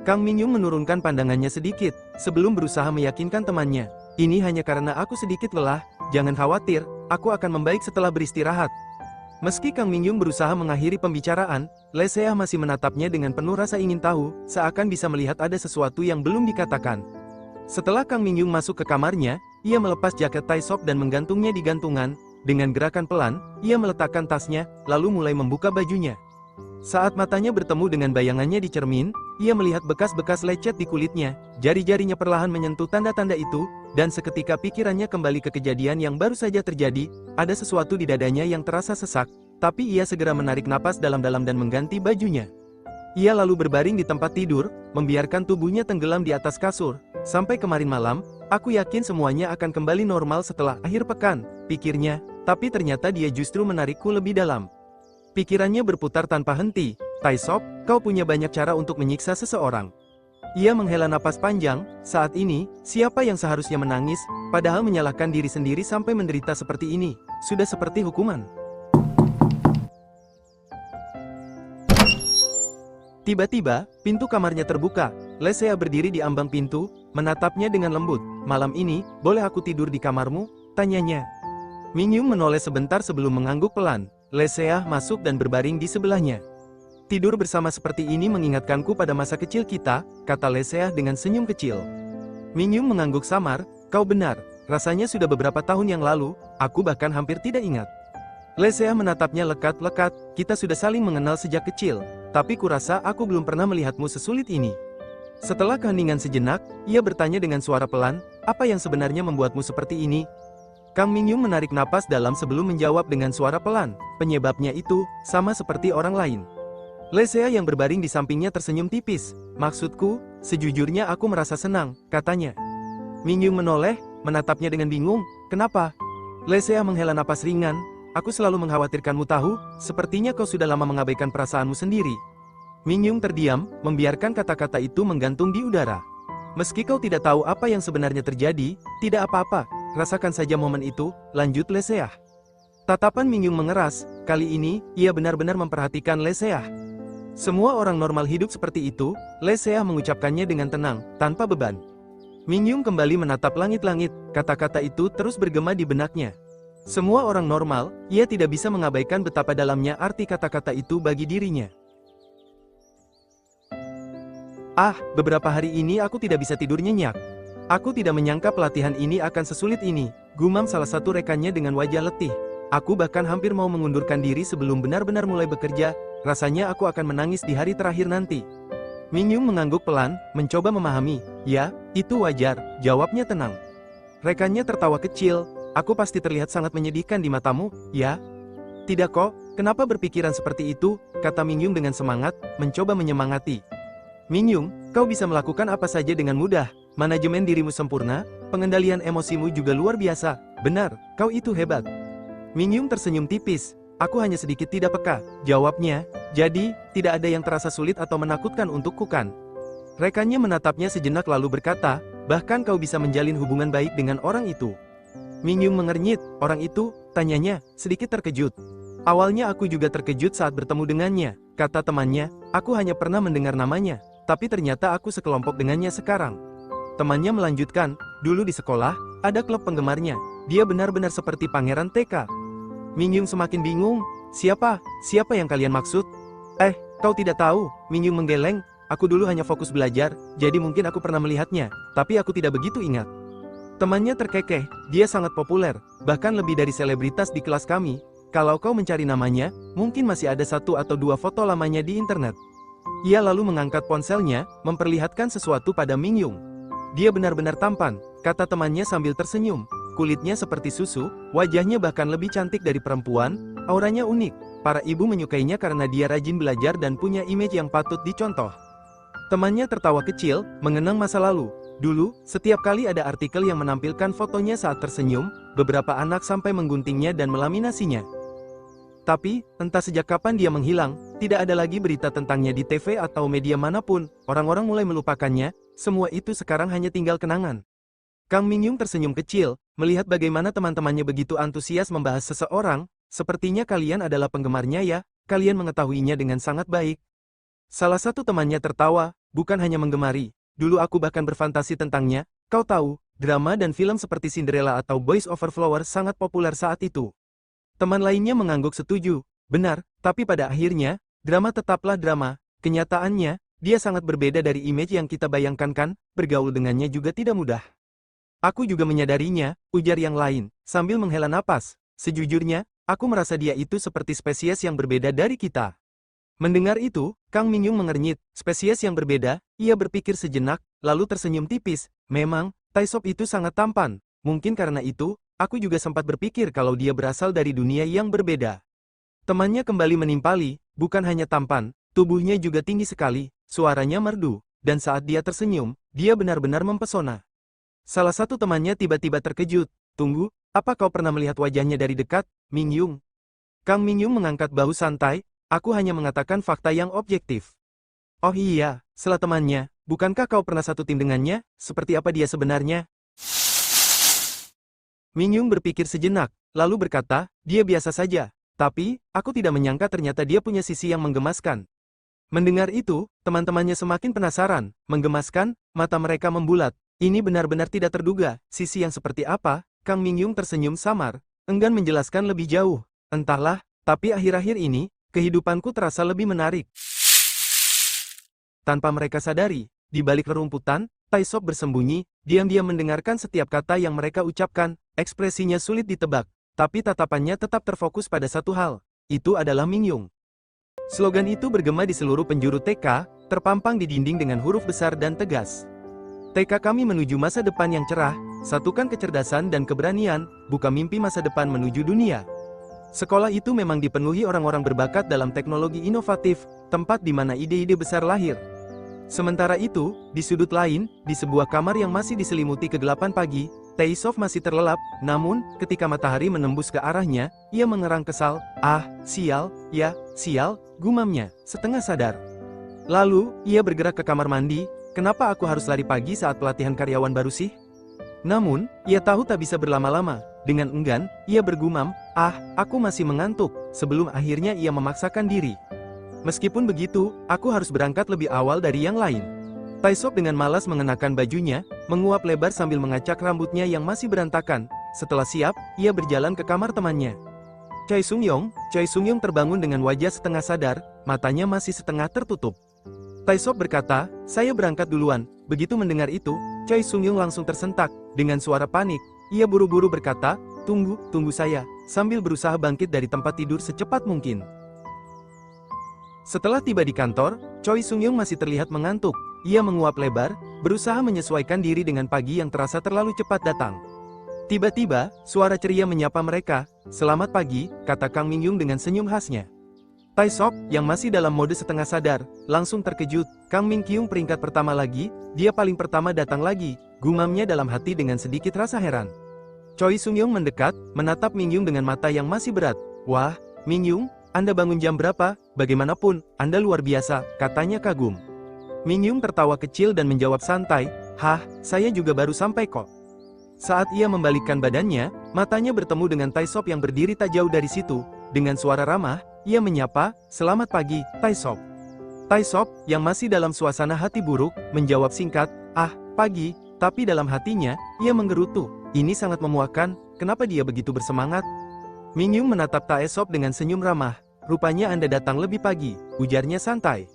Kang Mingyung menurunkan pandangannya sedikit, sebelum berusaha meyakinkan temannya. Ini hanya karena aku sedikit lelah, jangan khawatir, aku akan membaik setelah beristirahat. Meski Kang Mingyung berusaha mengakhiri pembicaraan, Lesea masih menatapnya dengan penuh rasa ingin tahu, seakan bisa melihat ada sesuatu yang belum dikatakan. Setelah Kang Mingyung masuk ke kamarnya, ia melepas jaket Taisop dan menggantungnya di gantungan. Dengan gerakan pelan, ia meletakkan tasnya, lalu mulai membuka bajunya. Saat matanya bertemu dengan bayangannya di cermin, ia melihat bekas-bekas lecet di kulitnya, jari-jarinya perlahan menyentuh tanda-tanda itu, dan seketika pikirannya kembali ke kejadian yang baru saja terjadi, ada sesuatu di dadanya yang terasa sesak, tapi ia segera menarik napas dalam-dalam dan mengganti bajunya. Ia lalu berbaring di tempat tidur, membiarkan tubuhnya tenggelam di atas kasur. Sampai kemarin malam, aku yakin semuanya akan kembali normal setelah akhir pekan, pikirnya, tapi ternyata dia justru menarikku lebih dalam. Pikirannya berputar tanpa henti. Taisop, kau punya banyak cara untuk menyiksa seseorang. Ia menghela napas panjang. Saat ini, siapa yang seharusnya menangis, padahal menyalahkan diri sendiri sampai menderita seperti ini, sudah seperti hukuman. Tiba-tiba, pintu kamarnya terbuka. Lesea berdiri di ambang pintu, menatapnya dengan lembut. Malam ini, boleh aku tidur di kamarmu? Tanyanya. Mingyung menoleh sebentar sebelum mengangguk pelan. Lesea masuk dan berbaring di sebelahnya. Tidur bersama seperti ini mengingatkanku pada masa kecil kita, kata Lesea dengan senyum kecil. Mingyung mengangguk samar, kau benar, rasanya sudah beberapa tahun yang lalu, aku bahkan hampir tidak ingat. Lesea menatapnya lekat-lekat, kita sudah saling mengenal sejak kecil, tapi kurasa aku belum pernah melihatmu sesulit ini. Setelah keheningan sejenak, ia bertanya dengan suara pelan, apa yang sebenarnya membuatmu seperti ini? Kang Mingyung menarik napas dalam sebelum menjawab dengan suara pelan, penyebabnya itu, sama seperti orang lain. Lesea yang berbaring di sampingnya tersenyum tipis, maksudku, sejujurnya aku merasa senang, katanya. Mingyung menoleh, menatapnya dengan bingung, kenapa? Lesea menghela napas ringan, aku selalu mengkhawatirkanmu tahu, sepertinya kau sudah lama mengabaikan perasaanmu sendiri. Mingyung terdiam, membiarkan kata-kata itu menggantung di udara. Meski kau tidak tahu apa yang sebenarnya terjadi, tidak apa-apa, rasakan saja momen itu, lanjut Lesea. Tatapan Mingyung mengeras, kali ini, ia benar-benar memperhatikan Lesea. Semua orang normal hidup seperti itu, Lesea mengucapkannya dengan tenang, tanpa beban. Mingyung kembali menatap langit-langit, kata-kata itu terus bergema di benaknya. Semua orang normal, ia tidak bisa mengabaikan betapa dalamnya arti kata-kata itu bagi dirinya. Beberapa hari ini aku tidak bisa tidur nyenyak. Aku tidak menyangka pelatihan ini akan sesulit ini, gumam salah satu rekannya dengan wajah letih. Aku bahkan hampir mau mengundurkan diri sebelum benar-benar mulai bekerja, rasanya aku akan menangis di hari terakhir nanti. Mingyung mengangguk pelan, mencoba memahami. Ya, itu wajar, jawabnya tenang. Rekannya tertawa kecil, aku pasti terlihat sangat menyedihkan di matamu, ya? Tidak kok, kenapa berpikiran seperti itu, kata Mingyung dengan semangat, mencoba menyemangati. Mingyung, kau bisa melakukan apa saja dengan mudah, manajemen dirimu sempurna, pengendalian emosimu juga luar biasa, benar, kau itu hebat. Mingyung tersenyum tipis, aku hanya sedikit tidak peka, jawabnya, jadi, tidak ada yang terasa sulit atau menakutkan untukku kan? Rekannya menatapnya sejenak lalu berkata, bahkan kau bisa menjalin hubungan baik dengan orang itu. Mingyung mengernyit, orang itu, tanyanya, sedikit terkejut. Awalnya aku juga terkejut saat bertemu dengannya, kata temannya, aku hanya pernah mendengar namanya, tapi ternyata aku sekelompok dengannya sekarang. Temannya melanjutkan, dulu di sekolah, ada klub penggemarnya, dia benar-benar seperti pangeran TK. Mingyung semakin bingung, siapa yang kalian maksud? Kau tidak tahu, Mingyung menggeleng, aku dulu hanya fokus belajar, jadi mungkin aku pernah melihatnya, tapi aku tidak begitu ingat. Temannya terkekeh, dia sangat populer, bahkan lebih dari selebritas di kelas kami. Kalau kau mencari namanya, mungkin masih ada 1 atau 2 foto lamanya di internet. Ia lalu mengangkat ponselnya, memperlihatkan sesuatu pada Mingyung. Dia benar-benar tampan, kata temannya sambil tersenyum. Kulitnya seperti susu, wajahnya bahkan lebih cantik dari perempuan, auranya unik. Para ibu menyukainya karena dia rajin belajar dan punya image yang patut dicontoh. Temannya tertawa kecil, mengenang masa lalu. Dulu, setiap kali ada artikel yang menampilkan fotonya saat tersenyum, beberapa anak sampai mengguntingnya dan melaminasinya. Tapi, entah sejak kapan dia menghilang, tidak ada lagi berita tentangnya di TV atau media manapun, orang-orang mulai melupakannya, semua itu sekarang hanya tinggal kenangan. Kang Mingyung tersenyum kecil, melihat bagaimana teman-temannya begitu antusias membahas seseorang, sepertinya kalian adalah penggemarnya ya, kalian mengetahuinya dengan sangat baik. Salah satu temannya tertawa, bukan hanya menggemari, dulu aku bahkan berfantasi tentangnya, kau tahu, drama dan film seperti Cinderella atau Boys Over Flowers sangat populer saat itu. Teman lainnya mengangguk setuju, benar, tapi pada akhirnya, drama tetaplah drama, kenyataannya, dia sangat berbeda dari image yang kita bayangkan kan, bergaul dengannya juga tidak mudah. Aku juga menyadarinya, ujar yang lain, sambil menghela napas. Sejujurnya, aku merasa dia itu seperti spesies yang berbeda dari kita. Mendengar itu, Kang Mingyung mengernyit, spesies yang berbeda, ia berpikir sejenak, lalu tersenyum tipis. Memang, Taisop itu sangat tampan. Mungkin karena itu, aku juga sempat berpikir kalau dia berasal dari dunia yang berbeda. Temannya kembali menimpali, bukan hanya tampan, tubuhnya juga tinggi sekali, suaranya merdu, dan saat dia tersenyum, dia benar-benar mempesona. Salah satu temannya tiba-tiba terkejut. Tunggu, apa kau pernah melihat wajahnya dari dekat, Mingyung? Kang Mingyung mengangkat bahu santai, aku hanya mengatakan fakta yang objektif. Oh iya, salah temannya, bukankah kau pernah satu tim dengannya? Seperti apa dia sebenarnya? Mingyung berpikir sejenak, lalu berkata, dia biasa saja. Tapi, aku tidak menyangka ternyata dia punya sisi yang menggemaskan. Mendengar itu, teman-temannya semakin penasaran, menggemaskan, mata mereka membulat. Ini benar-benar tidak terduga, sisi yang seperti apa, Kang Mingyung tersenyum samar, enggan menjelaskan lebih jauh. Entahlah, tapi akhir-akhir ini, kehidupanku terasa lebih menarik. Tanpa mereka sadari, di balik rerumputan, Taisop bersembunyi, diam-diam mendengarkan setiap kata yang mereka ucapkan, ekspresinya sulit ditebak, tapi tatapannya tetap terfokus pada satu hal, itu adalah Mingyung. Slogan itu bergema di seluruh penjuru TK, terpampang di dinding dengan huruf besar dan tegas. TK kami menuju masa depan yang cerah, satukan kecerdasan dan keberanian, buka mimpi masa depan menuju dunia. Sekolah itu memang dipenuhi orang-orang berbakat dalam teknologi inovatif, tempat di mana ide-ide besar lahir. Sementara itu, di sudut lain, di sebuah kamar yang masih diselimuti kegelapan pagi, Taisov masih terlelap, namun, ketika matahari menembus ke arahnya, ia mengerang kesal, sial, gumamnya, setengah sadar. Lalu, ia bergerak ke kamar mandi. Kenapa aku harus lari pagi saat pelatihan karyawan baru sih? Namun, ia tahu tak bisa berlama-lama. Dengan enggan, ia bergumam, aku masih mengantuk, sebelum akhirnya ia memaksakan diri. Meskipun begitu, aku harus berangkat lebih awal dari yang lain. Taisop dengan malas mengenakan bajunya, menguap lebar sambil mengacak rambutnya yang masih berantakan. Setelah siap, ia berjalan ke kamar temannya. Choi Sung-yong terbangun dengan wajah setengah sadar, matanya masih setengah tertutup. Taisop berkata, saya berangkat duluan. Begitu mendengar itu, Choi Sung-yong langsung tersentak. Dengan suara panik, ia buru-buru berkata, tunggu saya, sambil berusaha bangkit dari tempat tidur secepat mungkin. Setelah tiba di kantor, Choi Sung-yong masih terlihat mengantuk. Ia menguap lebar, berusaha menyesuaikan diri dengan pagi yang terasa terlalu cepat datang. Tiba-tiba, suara ceria menyapa mereka. Selamat pagi, kata Kang Mingyung dengan senyum khasnya. Taisop, yang masih dalam mode setengah sadar, langsung terkejut. Kang Mingyung peringkat pertama lagi, dia paling pertama datang lagi, gumamnya dalam hati dengan sedikit rasa heran. Choi Sung-yong mendekat, menatap Mingyung dengan mata yang masih berat. Wah, Mingyung, Anda bangun jam berapa? Bagaimanapun, Anda luar biasa, katanya kagum. Mingyung tertawa kecil dan menjawab santai, saya juga baru sampai kok. Saat ia membalikkan badannya, matanya bertemu dengan Taisop yang berdiri tak jauh dari situ. Dengan suara ramah, ia menyapa, selamat pagi, Taisop. Taisop, yang masih dalam suasana hati buruk, menjawab singkat, pagi, tapi dalam hatinya, ia menggerutu. Ini sangat memuakkan, kenapa dia begitu bersemangat? Mingyung menatap Taisop dengan senyum ramah, rupanya Anda datang lebih pagi, ujarnya santai.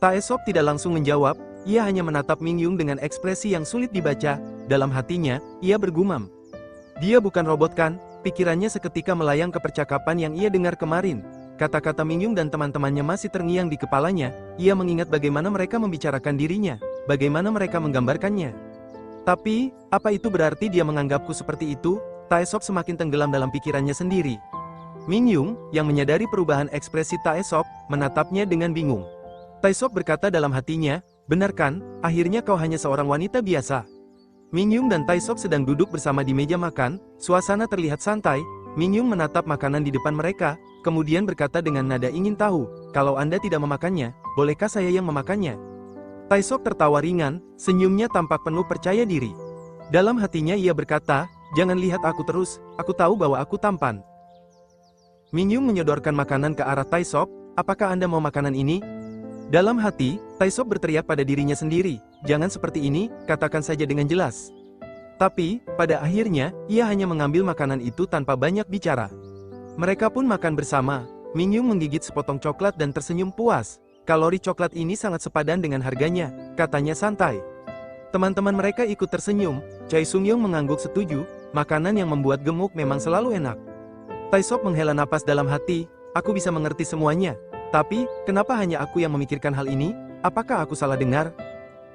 Taisop tidak langsung menjawab, ia hanya menatap Mingyung dengan ekspresi yang sulit dibaca, dalam hatinya, ia bergumam. Dia bukan robot kan? Pikirannya seketika melayang ke percakapan yang ia dengar kemarin. Kata-kata Mingyung dan teman-temannya masih terngiang di kepalanya, ia mengingat bagaimana mereka membicarakan dirinya, bagaimana mereka menggambarkannya. Tapi, apa itu berarti dia menganggapku seperti itu? Taesop semakin tenggelam dalam pikirannya sendiri. Mingyung, yang menyadari perubahan ekspresi Taesop, menatapnya dengan bingung. Taesop berkata dalam hatinya, Benar kan, akhirnya kau hanya seorang wanita biasa. Mingyung dan Taisop sedang duduk bersama di meja makan, suasana terlihat santai. Mingyung menatap makanan di depan mereka, kemudian berkata dengan nada ingin tahu, kalau Anda tidak memakannya, bolehkah saya yang memakannya? Taisop tertawa ringan, senyumnya tampak penuh percaya diri. Dalam hatinya ia berkata, jangan lihat aku terus, aku tahu bahwa aku tampan. Mingyung menyodorkan makanan ke arah Taisop, apakah Anda mau makanan ini? Dalam hati, Taisop berteriak pada dirinya sendiri, jangan seperti ini, katakan saja dengan jelas. Tapi, pada akhirnya, ia hanya mengambil makanan itu tanpa banyak bicara. Mereka pun makan bersama. Mingyung menggigit sepotong coklat dan tersenyum puas. Kalori coklat ini sangat sepadan dengan harganya, katanya santai. Teman-teman mereka ikut tersenyum. Choi Sung-young mengangguk setuju, makanan yang membuat gemuk memang selalu enak. Taisop menghela napas dalam hati, aku bisa mengerti semuanya. Tapi, kenapa hanya aku yang memikirkan hal ini? Apakah aku salah dengar?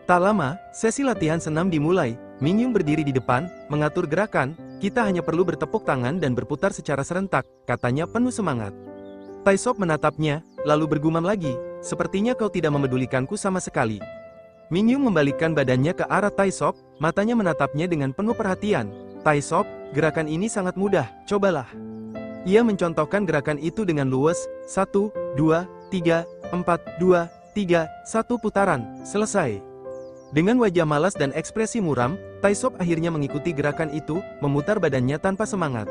Tak lama, sesi latihan senam dimulai. Mingyung berdiri di depan, mengatur gerakan, kita hanya perlu bertepuk tangan dan berputar secara serentak, katanya penuh semangat. Taisop menatapnya, lalu bergumam lagi, sepertinya kau tidak memedulikanku sama sekali. Mingyung membalikkan badannya ke arah Taisop, matanya menatapnya dengan penuh perhatian. Taisop, gerakan ini sangat mudah, cobalah. Ia mencontohkan gerakan itu dengan luwes, 1, 2, 3, 4, 2, 3, 1 putaran, selesai. Dengan wajah malas dan ekspresi muram, Taisop akhirnya mengikuti gerakan itu, memutar badannya tanpa semangat.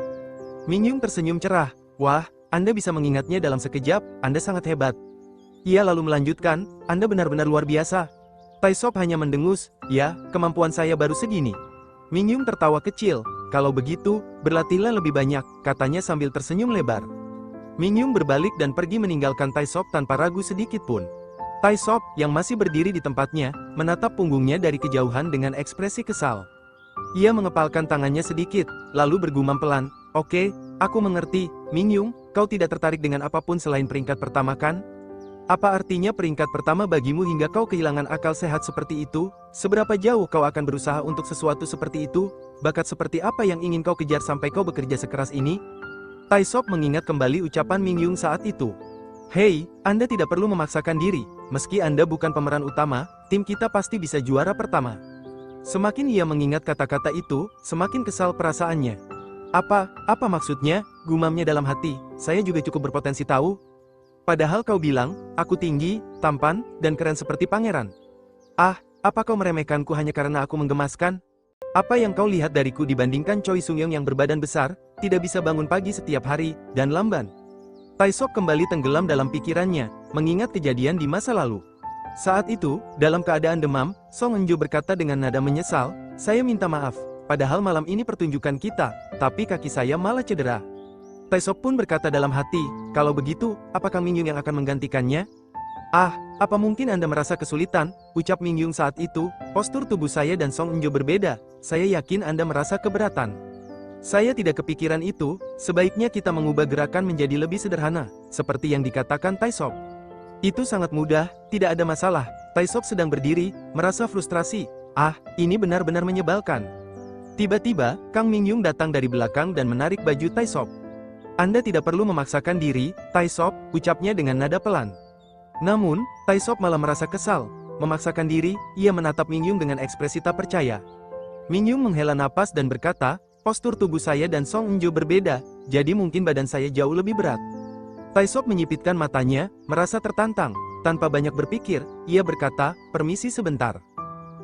Mingyung tersenyum cerah, wah, Anda bisa mengingatnya dalam sekejap, Anda sangat hebat. Ia lalu melanjutkan, Anda benar-benar luar biasa. Taisop hanya mendengus, ya, kemampuan saya baru segini. Mingyung tertawa kecil, kalau begitu, berlatihlah lebih banyak, katanya sambil tersenyum lebar. Mingyung berbalik dan pergi meninggalkan Taisop tanpa ragu sedikit pun. Taisop, yang masih berdiri di tempatnya, menatap punggungnya dari kejauhan dengan ekspresi kesal. Ia mengepalkan tangannya sedikit, lalu bergumam pelan, oke, aku mengerti, Mingyung, kau tidak tertarik dengan apapun selain peringkat pertama kan? Apa artinya peringkat pertama bagimu hingga kau kehilangan akal sehat seperti itu? Seberapa jauh kau akan berusaha untuk sesuatu seperti itu? Bakat seperti apa yang ingin kau kejar sampai kau bekerja sekeras ini? Taisop mengingat kembali ucapan Mingyung saat itu. Hei, Anda tidak perlu memaksakan diri. Meski Anda bukan pemeran utama, tim kita pasti bisa juara pertama. Semakin ia mengingat kata-kata itu, semakin kesal perasaannya. Apa maksudnya? Gumamnya dalam hati, saya juga cukup berpotensi tahu. Padahal kau bilang, aku tinggi, tampan, dan keren seperti pangeran. Apa kau meremehkanku hanya karena aku menggemaskan? Apa yang kau lihat dariku dibandingkan Choi Sung-young yang berbadan besar, tidak bisa bangun pagi setiap hari, dan lamban? Taisop kembali tenggelam dalam pikirannya, mengingat kejadian di masa lalu. Saat itu, dalam keadaan demam, Song Eun-jo berkata dengan nada menyesal, saya minta maaf, padahal malam ini pertunjukan kita, tapi kaki saya malah cedera. Taisop pun berkata dalam hati, kalau begitu, apakah Mingyung yang akan menggantikannya? Apa mungkin Anda merasa kesulitan? Ucap Mingyung saat itu, postur tubuh saya dan Song Eun-jo berbeda, saya yakin Anda merasa keberatan. Saya tidak kepikiran itu, sebaiknya kita mengubah gerakan menjadi lebih sederhana, seperti yang dikatakan Taisop. Itu sangat mudah, tidak ada masalah. Taisop sedang berdiri, merasa frustrasi. Ini benar-benar menyebalkan. Tiba-tiba, Kang Mingyung datang dari belakang dan menarik baju Taisop. Anda tidak perlu memaksakan diri, Taisop, ucapnya dengan nada pelan. Namun, Taisop malah merasa kesal. Memaksakan diri, ia menatap Mingyung dengan ekspresi tak percaya. Mingyung menghela napas dan berkata, postur tubuh saya dan Song Eun-jo berbeda, jadi mungkin badan saya jauh lebih berat. Taisop menyipitkan matanya, merasa tertantang. Tanpa banyak berpikir, ia berkata, permisi sebentar.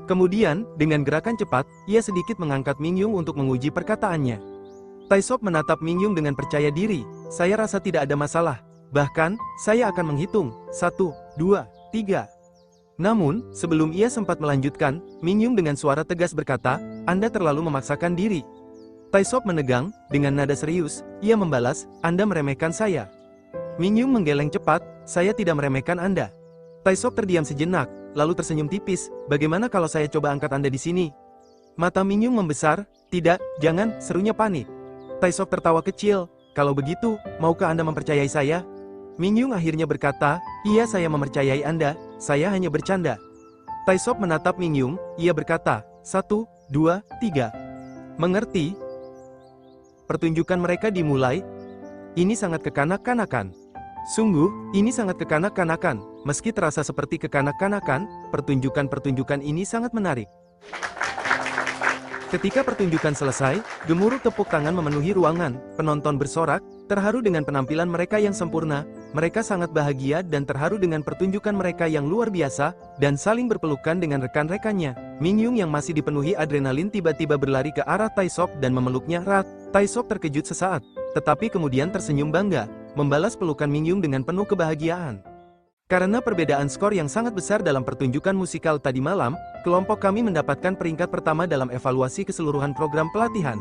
Kemudian, dengan gerakan cepat, ia sedikit mengangkat Mingyung untuk menguji perkataannya. Taisop menatap Mingyung dengan percaya diri, saya rasa tidak ada masalah. Bahkan, saya akan menghitung, 1, 2, 3. Namun, sebelum ia sempat melanjutkan, Mingyung dengan suara tegas berkata, Anda terlalu memaksakan diri. Taisop menegang, dengan nada serius, ia membalas, Anda meremehkan saya. Mingyung menggeleng cepat, saya tidak meremehkan Anda. Taisop terdiam sejenak, lalu tersenyum tipis, bagaimana kalau saya coba angkat Anda di sini? Mata Mingyung membesar, tidak, jangan, serunya panik. Taisop tertawa kecil, kalau begitu, maukah Anda mempercayai saya? Mingyung akhirnya berkata, iya saya mempercayai Anda, saya hanya bercanda. Taisop menatap Mingyung, ia berkata, 1, 2, 3. Mengerti? Pertunjukan mereka dimulai. Ini sangat kekanak-kanakan. Sungguh, ini sangat kekanak-kanakan. Meski terasa seperti kekanak-kanakan, pertunjukan-pertunjukan ini sangat menarik. Ketika pertunjukan selesai, gemuruh tepuk tangan memenuhi ruangan, penonton bersorak, terharu dengan penampilan mereka yang sempurna, mereka sangat bahagia dan terharu dengan pertunjukan mereka yang luar biasa, dan saling berpelukan dengan rekan-rekannya. Mingyung yang masih dipenuhi adrenalin tiba-tiba berlari ke arah Taesop dan memeluknya erat. Taesop terkejut sesaat, tetapi kemudian tersenyum bangga, membalas pelukan Mingyung dengan penuh kebahagiaan. Karena perbedaan skor yang sangat besar dalam pertunjukan musikal tadi malam, kelompok kami mendapatkan peringkat pertama dalam evaluasi keseluruhan program pelatihan.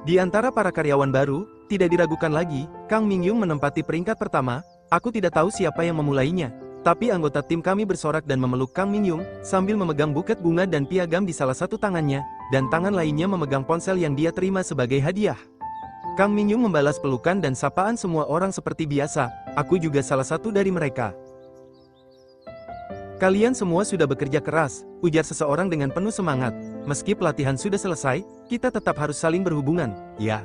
Di antara para karyawan baru, tidak diragukan lagi, Kang Mingyung menempati peringkat pertama. Aku tidak tahu siapa yang memulainya, tapi anggota tim kami bersorak dan memeluk Kang Mingyung, sambil memegang buket bunga dan piagam di salah satu tangannya, dan tangan lainnya memegang ponsel yang dia terima sebagai hadiah. Kang Mingyung membalas pelukan dan sapaan semua orang seperti biasa, aku juga salah satu dari mereka. Kalian semua sudah bekerja keras, ujar seseorang dengan penuh semangat. Meski pelatihan sudah selesai, kita tetap harus saling berhubungan, ya.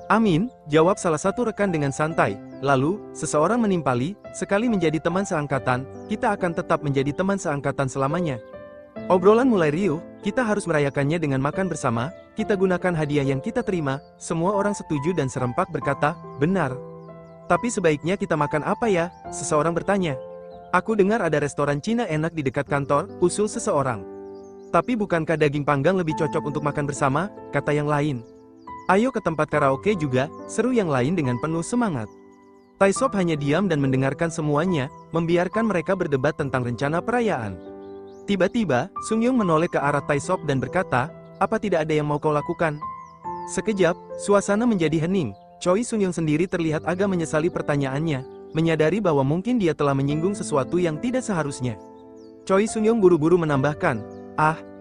Amin, jawab salah satu rekan dengan santai. Lalu, seseorang menimpali, sekali menjadi teman seangkatan, kita akan tetap menjadi teman seangkatan selamanya. Obrolan mulai riuh, kita harus merayakannya dengan makan bersama, kita gunakan hadiah yang kita terima, semua orang setuju dan serempak berkata, benar. Tapi sebaiknya kita makan apa ya? Seseorang bertanya. Aku dengar ada restoran Cina enak di dekat kantor, usul seseorang. Tapi bukankah daging panggang lebih cocok untuk makan bersama, kata yang lain. Ayo ke tempat karaoke juga, seru yang lain dengan penuh semangat. Taesop hanya diam dan mendengarkan semuanya, membiarkan mereka berdebat tentang rencana perayaan. Tiba-tiba, Sungyung menoleh ke arah Taesop dan berkata, apa tidak ada yang mau kau lakukan? Sekejap, suasana menjadi hening. Choi Sungyung sendiri terlihat agak menyesali pertanyaannya, menyadari bahwa mungkin dia telah menyinggung sesuatu yang tidak seharusnya. Choi Sungyung buru-buru menambahkan,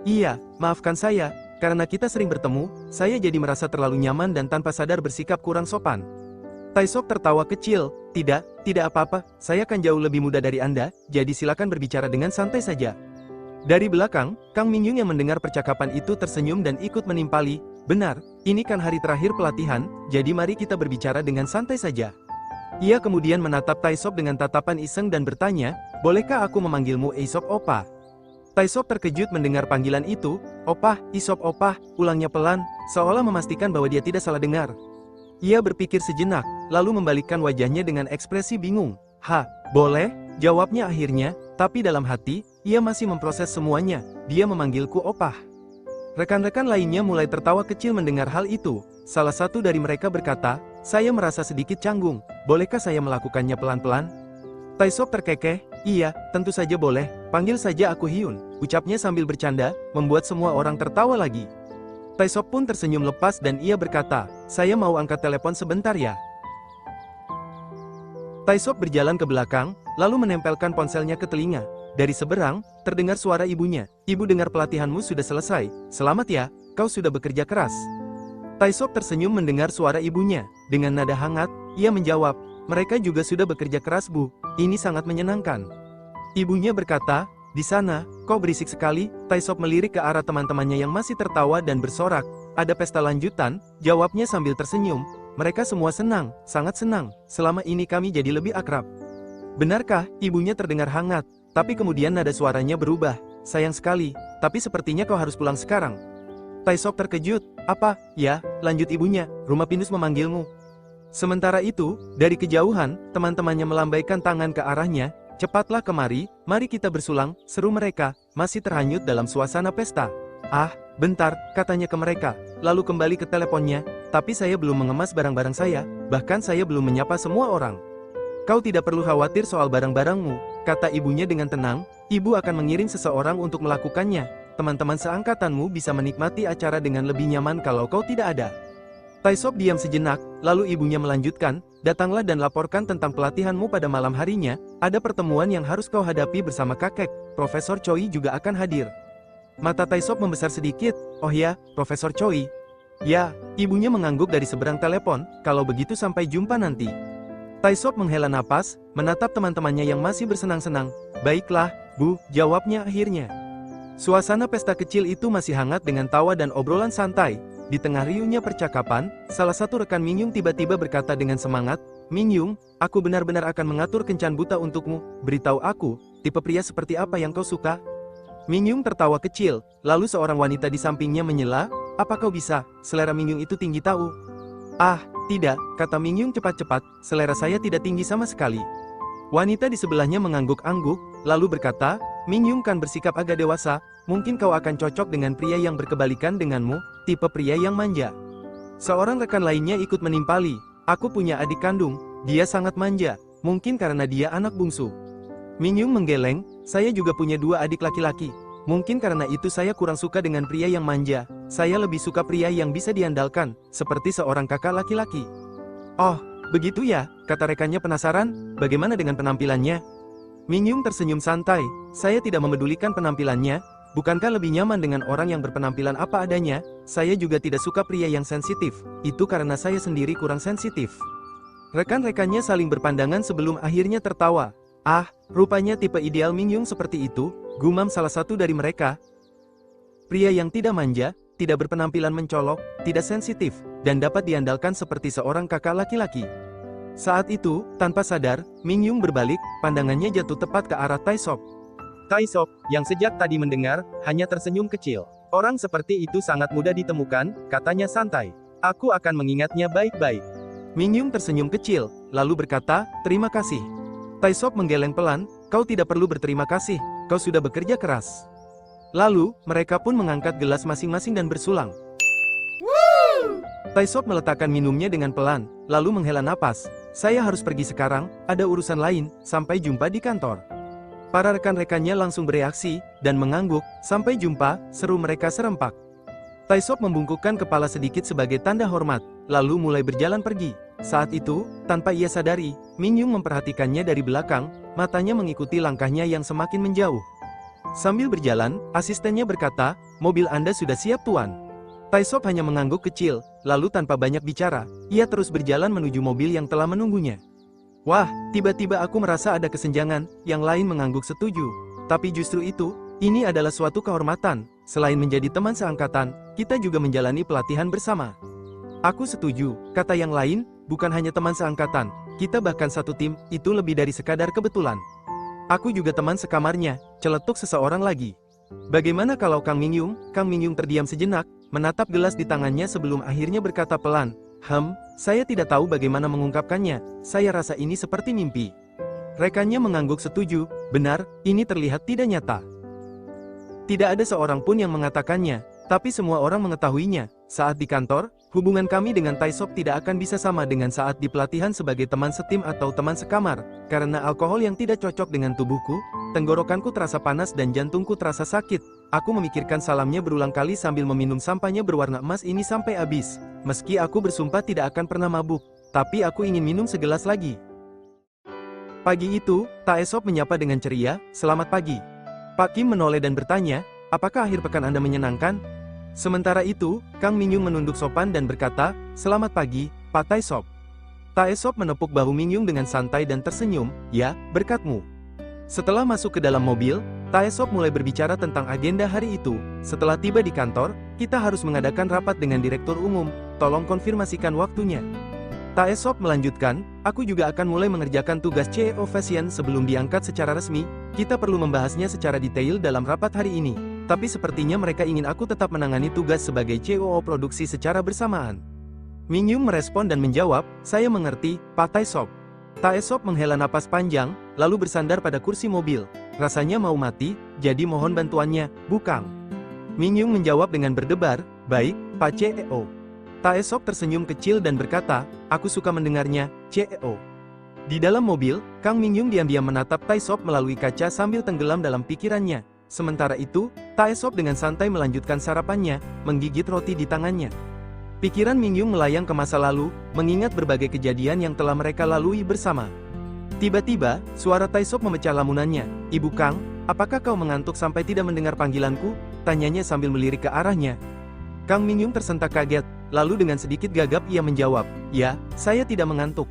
iya, maafkan saya, karena kita sering bertemu, saya jadi merasa terlalu nyaman dan tanpa sadar bersikap kurang sopan. Taesop tertawa kecil, tidak apa-apa, saya kan jauh lebih muda dari Anda, jadi silakan berbicara dengan santai saja. Dari belakang, Kang Mingyung yang mendengar percakapan itu tersenyum dan ikut menimpali, benar, ini kan hari terakhir pelatihan, jadi mari kita berbicara dengan santai saja. Ia kemudian menatap Taesop dengan tatapan iseng dan bertanya, bolehkah aku memanggilmu Aesop Opa? Taesop terkejut mendengar panggilan itu, Opa, Aesop Opa, ulangnya pelan, seolah memastikan bahwa dia tidak salah dengar. Ia berpikir sejenak, lalu membalikkan wajahnya dengan ekspresi bingung. Boleh, jawabnya akhirnya, tapi dalam hati, ia masih memproses semuanya, dia memanggilku Opa. Rekan-rekan lainnya mulai tertawa kecil mendengar hal itu. Salah satu dari mereka berkata, saya merasa sedikit canggung, bolehkah saya melakukannya pelan-pelan? Taesop terkekeh, iya, tentu saja boleh, panggil saja aku Hyun, ucapnya sambil bercanda, membuat semua orang tertawa lagi. Taesop pun tersenyum lepas dan ia berkata, saya mau angkat telepon sebentar ya. Taesop berjalan ke belakang, lalu menempelkan ponselnya ke telinga. Dari seberang, terdengar suara ibunya, ibu dengar pelatihanmu sudah selesai, selamat ya, kau sudah bekerja keras. Taesop tersenyum mendengar suara ibunya. Dengan nada hangat, ia menjawab, mereka juga sudah bekerja keras Bu, ini sangat menyenangkan. Ibunya berkata, di sana, kau berisik sekali. Taesop melirik ke arah teman-temannya yang masih tertawa dan bersorak, ada pesta lanjutan, jawabnya sambil tersenyum, mereka semua senang, sangat senang, selama ini kami jadi lebih akrab. Benarkah? Ibunya terdengar hangat, tapi kemudian nada suaranya berubah, sayang sekali, tapi sepertinya kau harus pulang sekarang. Taesop terkejut, apa? Ya, lanjut ibunya, Rumah Pinus memanggilmu. Sementara itu, dari kejauhan, teman-temannya melambaikan tangan ke arahnya, cepatlah kemari, mari kita bersulang, seru mereka, masih terhanyut dalam suasana pesta. Bentar, katanya ke mereka, lalu kembali ke teleponnya, tapi saya belum mengemas barang-barang saya, bahkan saya belum menyapa semua orang. Kau tidak perlu khawatir soal barang-barangmu, kata ibunya dengan tenang, ibu akan mengirim seseorang untuk melakukannya. Teman-teman seangkatanmu bisa menikmati acara dengan lebih nyaman kalau kau tidak ada. Taesop diam sejenak, lalu ibunya melanjutkan, datanglah dan laporkan tentang pelatihanmu pada malam harinya, ada pertemuan yang harus kau hadapi bersama kakek, Profesor Choi juga akan hadir. Mata Taesop membesar sedikit, oh ya, Profesor Choi. Ya, ibunya mengangguk dari seberang telepon, kalau begitu sampai jumpa nanti. Taesop menghela napas, menatap teman-temannya yang masih bersenang-senang, baiklah, Bu, jawabnya akhirnya. Suasana pesta kecil itu masih hangat dengan tawa dan obrolan santai. Di tengah riuhnya percakapan, salah satu rekan Mingyung tiba-tiba berkata dengan semangat, Mingyung, aku benar-benar akan mengatur kencan buta untukmu. Beritahu aku, tipe pria seperti apa yang kau suka? Mingyung tertawa kecil, lalu seorang wanita di sampingnya menyela, apa kau bisa, selera Mingyung itu tinggi tahu? Ah, tidak, kata Mingyung cepat-cepat, selera saya tidak tinggi sama sekali. Wanita di sebelahnya mengangguk-angguk, lalu berkata, Mingyung kan bersikap agak dewasa, mungkin kau akan cocok dengan pria yang berkebalikan denganmu, tipe pria yang manja. Seorang rekan lainnya ikut menimpali, aku punya adik kandung, dia sangat manja, mungkin karena dia anak bungsu. Mingyung menggeleng, saya juga punya 2 adik laki-laki. Mungkin karena itu saya kurang suka dengan pria yang manja, saya lebih suka pria yang bisa diandalkan, seperti seorang kakak laki-laki. Oh, begitu ya, kata rekannya penasaran, bagaimana dengan penampilannya? Mingyung tersenyum santai, saya tidak memedulikan penampilannya, bukankah lebih nyaman dengan orang yang berpenampilan apa adanya? Saya juga tidak suka pria yang sensitif, itu karena saya sendiri kurang sensitif. Rekan-rekannya saling berpandangan sebelum akhirnya tertawa. Ah, rupanya tipe ideal Mingyung seperti itu, gumam salah satu dari mereka. Pria yang tidak manja, tidak berpenampilan mencolok, tidak sensitif, dan dapat diandalkan seperti seorang kakak laki-laki. Saat itu, tanpa sadar, Mingyung berbalik, pandangannya jatuh tepat ke arah Taisop. Taisop, yang sejak tadi mendengar, hanya tersenyum kecil. Orang seperti itu sangat mudah ditemukan, katanya santai. Aku akan mengingatnya baik-baik. Mingyung tersenyum kecil, lalu berkata, terima kasih. Taisop menggeleng pelan, kau tidak perlu berterima kasih, kau sudah bekerja keras. Lalu, mereka pun mengangkat gelas masing-masing dan bersulang. Taisop meletakkan minumnya dengan pelan, lalu menghela napas. Saya harus pergi sekarang, ada urusan lain, sampai jumpa di kantor. Para rekan-rekannya langsung bereaksi, dan mengangguk, sampai jumpa, seru mereka serempak. Taisop membungkukkan kepala sedikit sebagai tanda hormat, lalu mulai berjalan pergi. Saat itu, tanpa ia sadari, Mingyung memperhatikannya dari belakang, matanya mengikuti langkahnya yang semakin menjauh. Sambil berjalan, asistennya berkata, mobil Anda sudah siap tuan. Taisop hanya mengangguk kecil, lalu tanpa banyak bicara, ia terus berjalan menuju mobil yang telah menunggunya. Wah, tiba-tiba aku merasa ada kesenjangan, yang lain mengangguk setuju. Tapi justru itu, ini adalah suatu kehormatan, selain menjadi teman seangkatan, kita juga menjalani pelatihan bersama. Aku setuju, kata yang lain, bukan hanya teman seangkatan, kita bahkan satu tim, itu lebih dari sekadar kebetulan. Aku juga teman sekamarnya, celetuk seseorang lagi. Bagaimana kalau Kang Mingyung? Kang Mingyung terdiam sejenak, menatap gelas di tangannya sebelum akhirnya berkata pelan, saya tidak tahu bagaimana mengungkapkannya, saya rasa ini seperti mimpi. Rekannya mengangguk setuju, benar, ini terlihat tidak nyata. Tidak ada seorang pun yang mengatakannya, tapi semua orang mengetahuinya. Saat di kantor, hubungan kami dengan Taisop tidak akan bisa sama dengan saat di pelatihan sebagai teman setim atau teman sekamar, karena alkohol yang tidak cocok dengan tubuhku, tenggorokanku terasa panas dan jantungku terasa sakit. Aku memikirkan salamnya berulang kali sambil meminum sampahnya berwarna emas ini sampai habis. Meski aku bersumpah tidak akan pernah mabuk, tapi aku ingin minum segelas lagi. Pagi itu, Taisop menyapa dengan ceria, selamat pagi. Pak Kim menoleh dan bertanya, apakah akhir pekan Anda menyenangkan? Sementara itu, Kang Mingyung menunduk sopan dan berkata, selamat pagi, Pak Taisop. Taisop menepuk bahu Mingyung dengan santai dan tersenyum, ya, berkatmu. Setelah masuk ke dalam mobil, Taesop mulai berbicara tentang agenda hari itu. Setelah tiba di kantor, kita harus mengadakan rapat dengan Direktur Umum, tolong konfirmasikan waktunya. Taesop melanjutkan, aku juga akan mulai mengerjakan tugas CEO Fashion sebelum diangkat secara resmi, kita perlu membahasnya secara detail dalam rapat hari ini. Tapi sepertinya mereka ingin aku tetap menangani tugas sebagai CEO produksi secara bersamaan. Mingyung merespon dan menjawab, saya mengerti, Pak Taesop. Taesop menghela napas panjang, lalu bersandar pada kursi mobil. Rasanya mau mati, jadi mohon bantuannya, Bukang. Mingyung menjawab dengan berdebar, baik, Pak CEO. Taesop tersenyum kecil dan berkata, aku suka mendengarnya, CEO. Di dalam mobil, Kang Mingyung diam-diam menatap Taesop melalui kaca sambil tenggelam dalam pikirannya. Sementara itu, Taesop dengan santai melanjutkan sarapannya, menggigit roti di tangannya. Pikiran Mingyung melayang ke masa lalu, mengingat berbagai kejadian yang telah mereka lalui bersama. Tiba-tiba, suara Taesop memecah lamunannya. Ibu Kang, apakah kau mengantuk sampai tidak mendengar panggilanku? Tanyanya sambil melirik ke arahnya. Kang Mingyung tersentak kaget, lalu dengan sedikit gagap ia menjawab, ya, saya tidak mengantuk.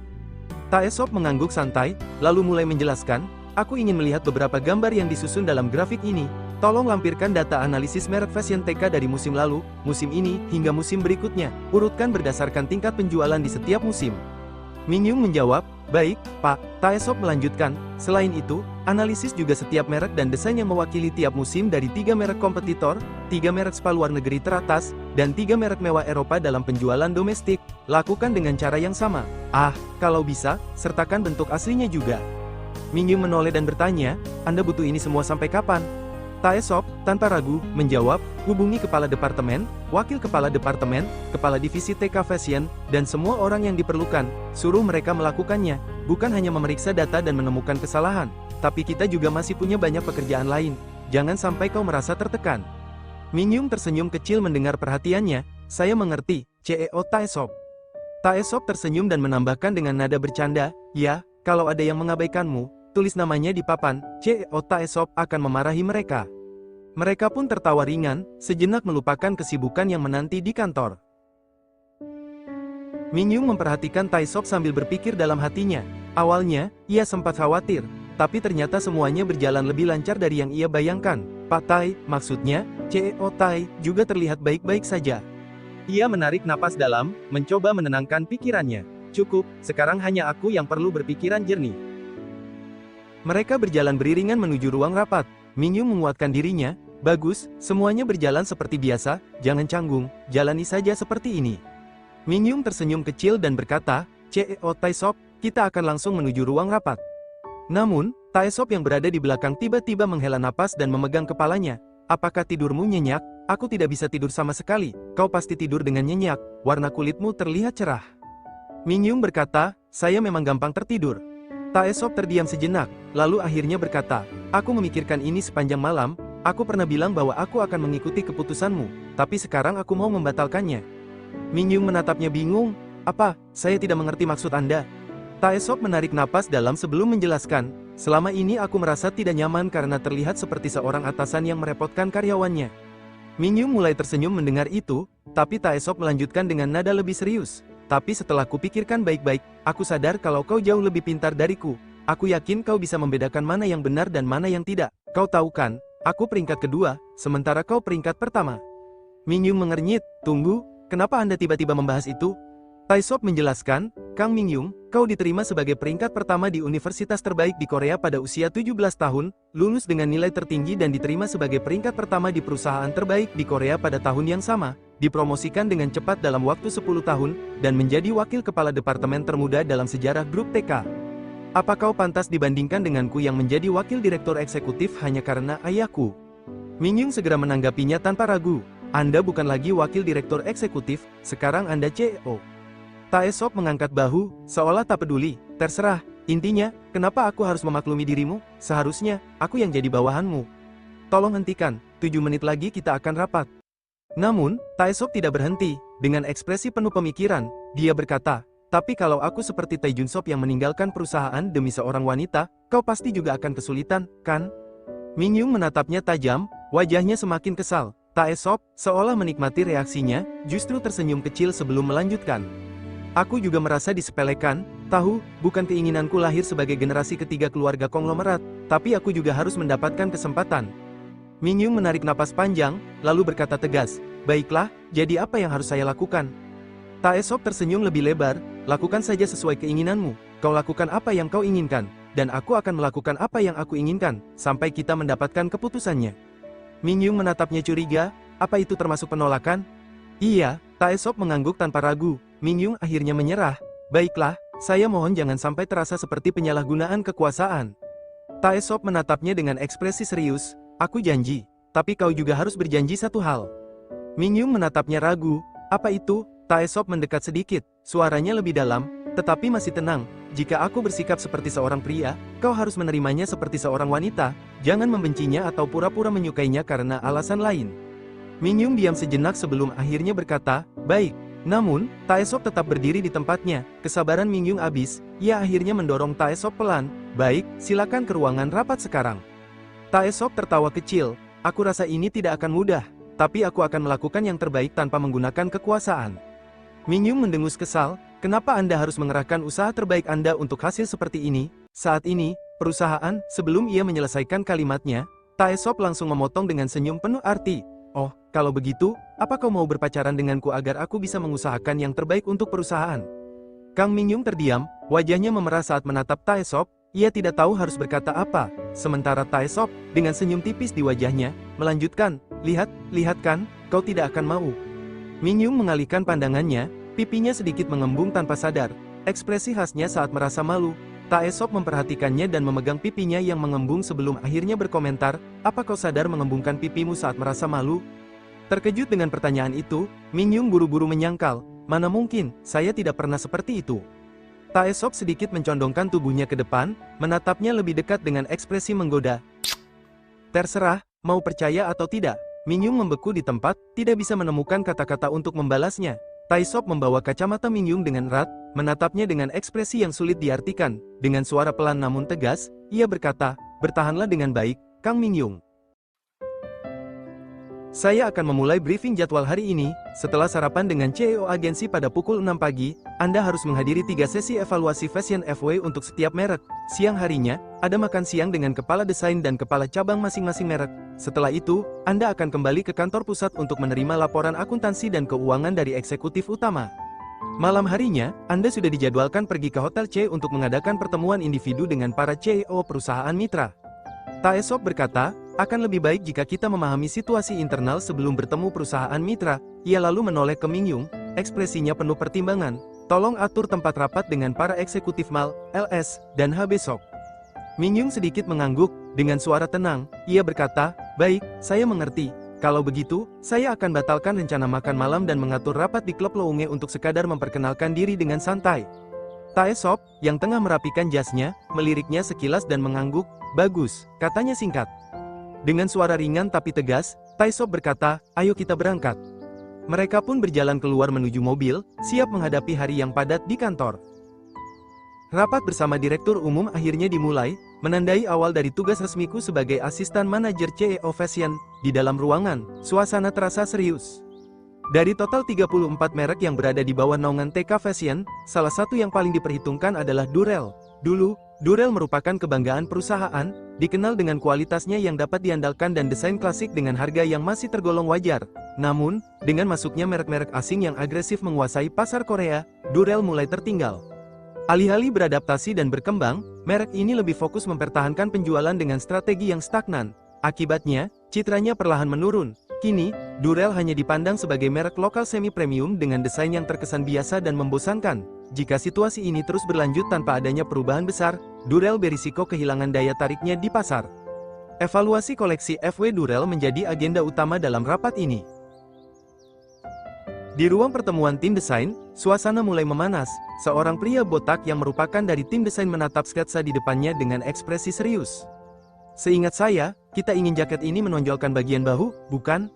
Taesop mengangguk santai, lalu mulai menjelaskan, aku ingin melihat beberapa gambar yang disusun dalam grafik ini. Tolong lampirkan data analisis merek fashion TK dari musim lalu, musim ini, hingga musim berikutnya. Urutkan berdasarkan tingkat penjualan di setiap musim. Mingyung menjawab, baik, Pak. Taesop melanjutkan, selain itu, analisis juga setiap merek dan desain yang mewakili tiap musim dari 3 merek kompetitor, 3 merek spa luar negeri teratas, dan 3 merek mewah Eropa dalam penjualan domestik. Lakukan dengan cara yang sama. Kalau bisa, sertakan bentuk aslinya juga. Mingyung menoleh dan bertanya, Anda butuh ini semua sampai kapan? Taesop, tanpa ragu, menjawab, hubungi kepala departemen, wakil kepala departemen, kepala divisi TK Fashion, dan semua orang yang diperlukan. Suruh mereka melakukannya, bukan hanya memeriksa data dan menemukan kesalahan, tapi kita juga masih punya banyak pekerjaan lain. Jangan sampai kau merasa tertekan. Mingyung tersenyum kecil mendengar perhatiannya. Saya mengerti, CEO Taesop. Taesop tersenyum dan menambahkan dengan nada bercanda, ya, kalau ada yang mengabaikanmu, tulis namanya di papan. CEO Taesop akan memarahi mereka. Mereka pun tertawa ringan, sejenak melupakan kesibukan yang menanti di kantor. Mingyung memperhatikan Taesop sambil berpikir dalam hatinya. Awalnya, ia sempat khawatir, tapi ternyata semuanya berjalan lebih lancar dari yang ia bayangkan. Pak Tai, maksudnya, CEO Tai, juga terlihat baik-baik saja. Ia menarik napas dalam, mencoba menenangkan pikirannya. Cukup, sekarang hanya aku yang perlu berpikiran jernih. Mereka berjalan beriringan menuju ruang rapat. Mingyung menguatkan dirinya, bagus, semuanya berjalan seperti biasa, jangan canggung, jalani saja seperti ini. Mingyung tersenyum kecil dan berkata, CEO Taesop, kita akan langsung menuju ruang rapat. Namun, Taesop yang berada di belakang tiba-tiba menghela napas dan memegang kepalanya. Apakah tidurmu nyenyak? Aku tidak bisa tidur sama sekali, kau pasti tidur dengan nyenyak, warna kulitmu terlihat cerah. Mingyung berkata, saya memang gampang tertidur. Taesop terdiam sejenak, lalu akhirnya berkata, aku memikirkan ini sepanjang malam, aku pernah bilang bahwa aku akan mengikuti keputusanmu, tapi sekarang aku mau membatalkannya. Mingyung menatapnya bingung, apa, saya tidak mengerti maksud Anda. Taesop menarik napas dalam sebelum menjelaskan, selama ini aku merasa tidak nyaman karena terlihat seperti seorang atasan yang merepotkan karyawannya. Mingyung mulai tersenyum mendengar itu, tapi Taesop melanjutkan dengan nada lebih serius. Tapi setelah kupikirkan baik-baik, aku sadar kalau kau jauh lebih pintar dariku. Aku yakin kau bisa membedakan mana yang benar dan mana yang tidak. Kau tahu kan, aku peringkat kedua, sementara kau peringkat pertama. Mingyung mengernyit, tunggu, kenapa Anda tiba-tiba membahas itu? Taesop menjelaskan, Kang Mingyung, kau diterima sebagai peringkat pertama di universitas terbaik di Korea pada usia 17 tahun, lulus dengan nilai tertinggi dan diterima sebagai peringkat pertama di perusahaan terbaik di Korea pada tahun yang sama, dipromosikan dengan cepat dalam waktu 10 tahun, dan menjadi wakil kepala departemen termuda dalam sejarah grup TK. Apa kau pantas dibandingkan denganku yang menjadi wakil direktur eksekutif hanya karena ayahku? Mingyung segera menanggapinya tanpa ragu, Anda bukan lagi wakil direktur eksekutif, sekarang Anda CEO. Taesop mengangkat bahu, seolah tak peduli, terserah, intinya, kenapa aku harus memaklumi dirimu? Seharusnya, aku yang jadi bawahanmu. Tolong hentikan, 7 menit lagi kita akan rapat. Namun, Taesop tidak berhenti, dengan ekspresi penuh pemikiran, dia berkata, tapi kalau aku seperti Tae Junsop yang meninggalkan perusahaan demi seorang wanita, kau pasti juga akan kesulitan, kan? Mingyung menatapnya tajam, wajahnya semakin kesal. Taesop, seolah menikmati reaksinya, justru tersenyum kecil sebelum melanjutkan. Aku juga merasa disepelekan, tahu, bukan keinginanku lahir sebagai generasi ketiga keluarga konglomerat, tapi aku juga harus mendapatkan kesempatan. Mingyung menarik napas panjang, lalu berkata tegas, baiklah, jadi apa yang harus saya lakukan? Taesop tersenyum lebih lebar, lakukan saja sesuai keinginanmu, kau lakukan apa yang kau inginkan, dan aku akan melakukan apa yang aku inginkan, sampai kita mendapatkan keputusannya. Mingyung menatapnya curiga, apa itu termasuk penolakan? Iya, Taesop mengangguk tanpa ragu. Mingyung akhirnya menyerah. Baiklah, saya mohon jangan sampai terasa seperti penyalahgunaan kekuasaan. Taesop menatapnya dengan ekspresi serius, aku janji, tapi kau juga harus berjanji satu hal. Mingyung menatapnya ragu, apa itu? Taesop mendekat sedikit, suaranya lebih dalam, tetapi masih tenang. Jika aku bersikap seperti seorang pria, kau harus menerimanya seperti seorang wanita, jangan membencinya atau pura-pura menyukainya karena alasan lain. Mingyung diam sejenak sebelum akhirnya berkata, baik. Namun, Taesop tetap berdiri di tempatnya, kesabaran Mingyung habis, ia akhirnya mendorong Taesop pelan, baik, silakan ke ruangan rapat sekarang. Taesop tertawa kecil, aku rasa ini tidak akan mudah, tapi aku akan melakukan yang terbaik tanpa menggunakan kekuasaan. Mingyung mendengus kesal, kenapa Anda harus mengerahkan usaha terbaik Anda untuk hasil seperti ini? Saat ini, perusahaan, sebelum ia menyelesaikan kalimatnya, Taesop langsung memotong dengan senyum penuh arti. Oh, kalau begitu, apa kau mau berpacaran denganku agar aku bisa mengusahakan yang terbaik untuk perusahaan? Kang Mingyung terdiam, wajahnya memerah saat menatap Taesop. Ia tidak tahu harus berkata apa. Sementara Taesop, dengan senyum tipis di wajahnya, melanjutkan, lihat kan, kau tidak akan mau. Mingyung mengalihkan pandangannya, pipinya sedikit mengembung tanpa sadar. Ekspresi khasnya saat merasa malu. Taesop memperhatikannya dan memegang pipinya yang mengembung sebelum akhirnya berkomentar, apa kau sadar mengembungkan pipimu saat merasa malu? Terkejut dengan pertanyaan itu, Mingyung buru-buru menyangkal, mana mungkin, saya tidak pernah seperti itu. Taesop sedikit mencondongkan tubuhnya ke depan, menatapnya lebih dekat dengan ekspresi menggoda. Terserah, mau percaya atau tidak. Mingyung membeku di tempat, tidak bisa menemukan kata-kata untuk membalasnya. Taesop membawa kacamata Mingyung dengan erat, menatapnya dengan ekspresi yang sulit diartikan. Dengan suara pelan namun tegas, ia berkata, bertahanlah dengan baik, Kang Mingyung. Saya akan memulai briefing jadwal hari ini. Setelah sarapan dengan CEO agensi pada pukul 6 pagi, Anda harus menghadiri 3 sesi evaluasi fashion FW untuk setiap merek. Siang harinya, ada makan siang dengan kepala desain dan kepala cabang masing-masing merek. Setelah itu, Anda akan kembali ke kantor pusat untuk menerima laporan akuntansi dan keuangan dari eksekutif utama. Malam harinya, Anda sudah dijadwalkan pergi ke Hotel C untuk mengadakan pertemuan individu dengan para CEO perusahaan mitra. Taesop berkata, akan lebih baik jika kita memahami situasi internal sebelum bertemu perusahaan mitra. Ia lalu menoleh ke Mingyung, ekspresinya penuh pertimbangan. Tolong atur tempat rapat dengan para eksekutif MAL, LS, dan H besok. Mingyung sedikit mengangguk, dengan suara tenang, ia berkata, baik, saya mengerti. Kalau begitu, saya akan batalkan rencana makan malam dan mengatur rapat di klub Lounge untuk sekadar memperkenalkan diri dengan santai. Taesop, yang tengah merapikan jasnya, meliriknya sekilas dan mengangguk, bagus, katanya singkat. Dengan suara ringan tapi tegas, Taesop berkata, ayo kita berangkat. Mereka pun berjalan keluar menuju mobil, siap menghadapi hari yang padat di kantor. Rapat bersama Direktur Umum akhirnya dimulai, menandai awal dari tugas resmiku sebagai asisten manajer CEO Fashion. Di dalam ruangan, suasana terasa serius. Dari total 34 merek yang berada di bawah naungan TK Fashion, salah satu yang paling diperhitungkan adalah Durell. Dulu, Durell merupakan kebanggaan perusahaan, dikenal dengan kualitasnya yang dapat diandalkan dan desain klasik dengan harga yang masih tergolong wajar. Namun, dengan masuknya merek-merek asing yang agresif menguasai pasar Korea, Durell mulai tertinggal. Alih-alih beradaptasi dan berkembang, merek ini lebih fokus mempertahankan penjualan dengan strategi yang stagnan. Akibatnya, citranya perlahan menurun. Kini, Durell hanya dipandang sebagai merek lokal semi-premium dengan desain yang terkesan biasa dan membosankan. Jika situasi ini terus berlanjut tanpa adanya perubahan besar, Durell berisiko kehilangan daya tariknya di pasar. Evaluasi koleksi FW Durell menjadi agenda utama dalam rapat ini. Di ruang pertemuan tim desain, suasana mulai memanas. Seorang pria botak yang merupakan dari tim desain menatap sketsa di depannya dengan ekspresi serius. Seingat saya, kita ingin jaket ini menonjolkan bagian bahu, bukan?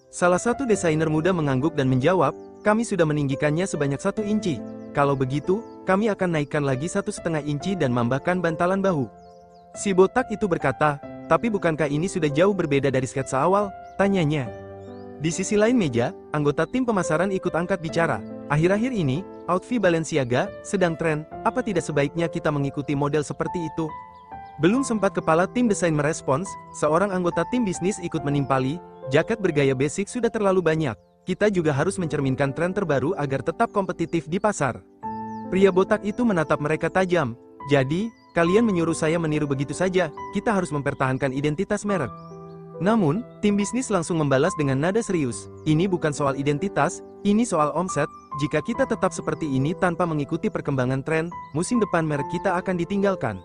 Salah satu desainer muda mengangguk dan menjawab, kami sudah meninggikannya sebanyak 1 inci. Kalau begitu, kami akan naikkan lagi 1,5 inci dan menambahkan bantalan bahu. Si botak itu berkata, tapi bukankah ini sudah jauh berbeda dari sketsa awal? Tanyanya. Di sisi lain meja, anggota tim pemasaran ikut angkat bicara. Akhir-akhir ini, outfit Balenciaga sedang tren, apa tidak sebaiknya kita mengikuti model seperti itu? Belum sempat kepala tim desain merespons, seorang anggota tim bisnis ikut menimpali, jaket bergaya basic sudah terlalu banyak. Kita juga harus mencerminkan tren terbaru agar tetap kompetitif di pasar. Pria botak itu menatap mereka tajam. Jadi, kalian menyuruh saya meniru begitu saja, kita harus mempertahankan identitas merek. Namun, tim bisnis langsung membalas dengan nada serius. Ini bukan soal identitas, ini soal omset. Jika kita tetap seperti ini tanpa mengikuti perkembangan tren, musim depan merek kita akan ditinggalkan.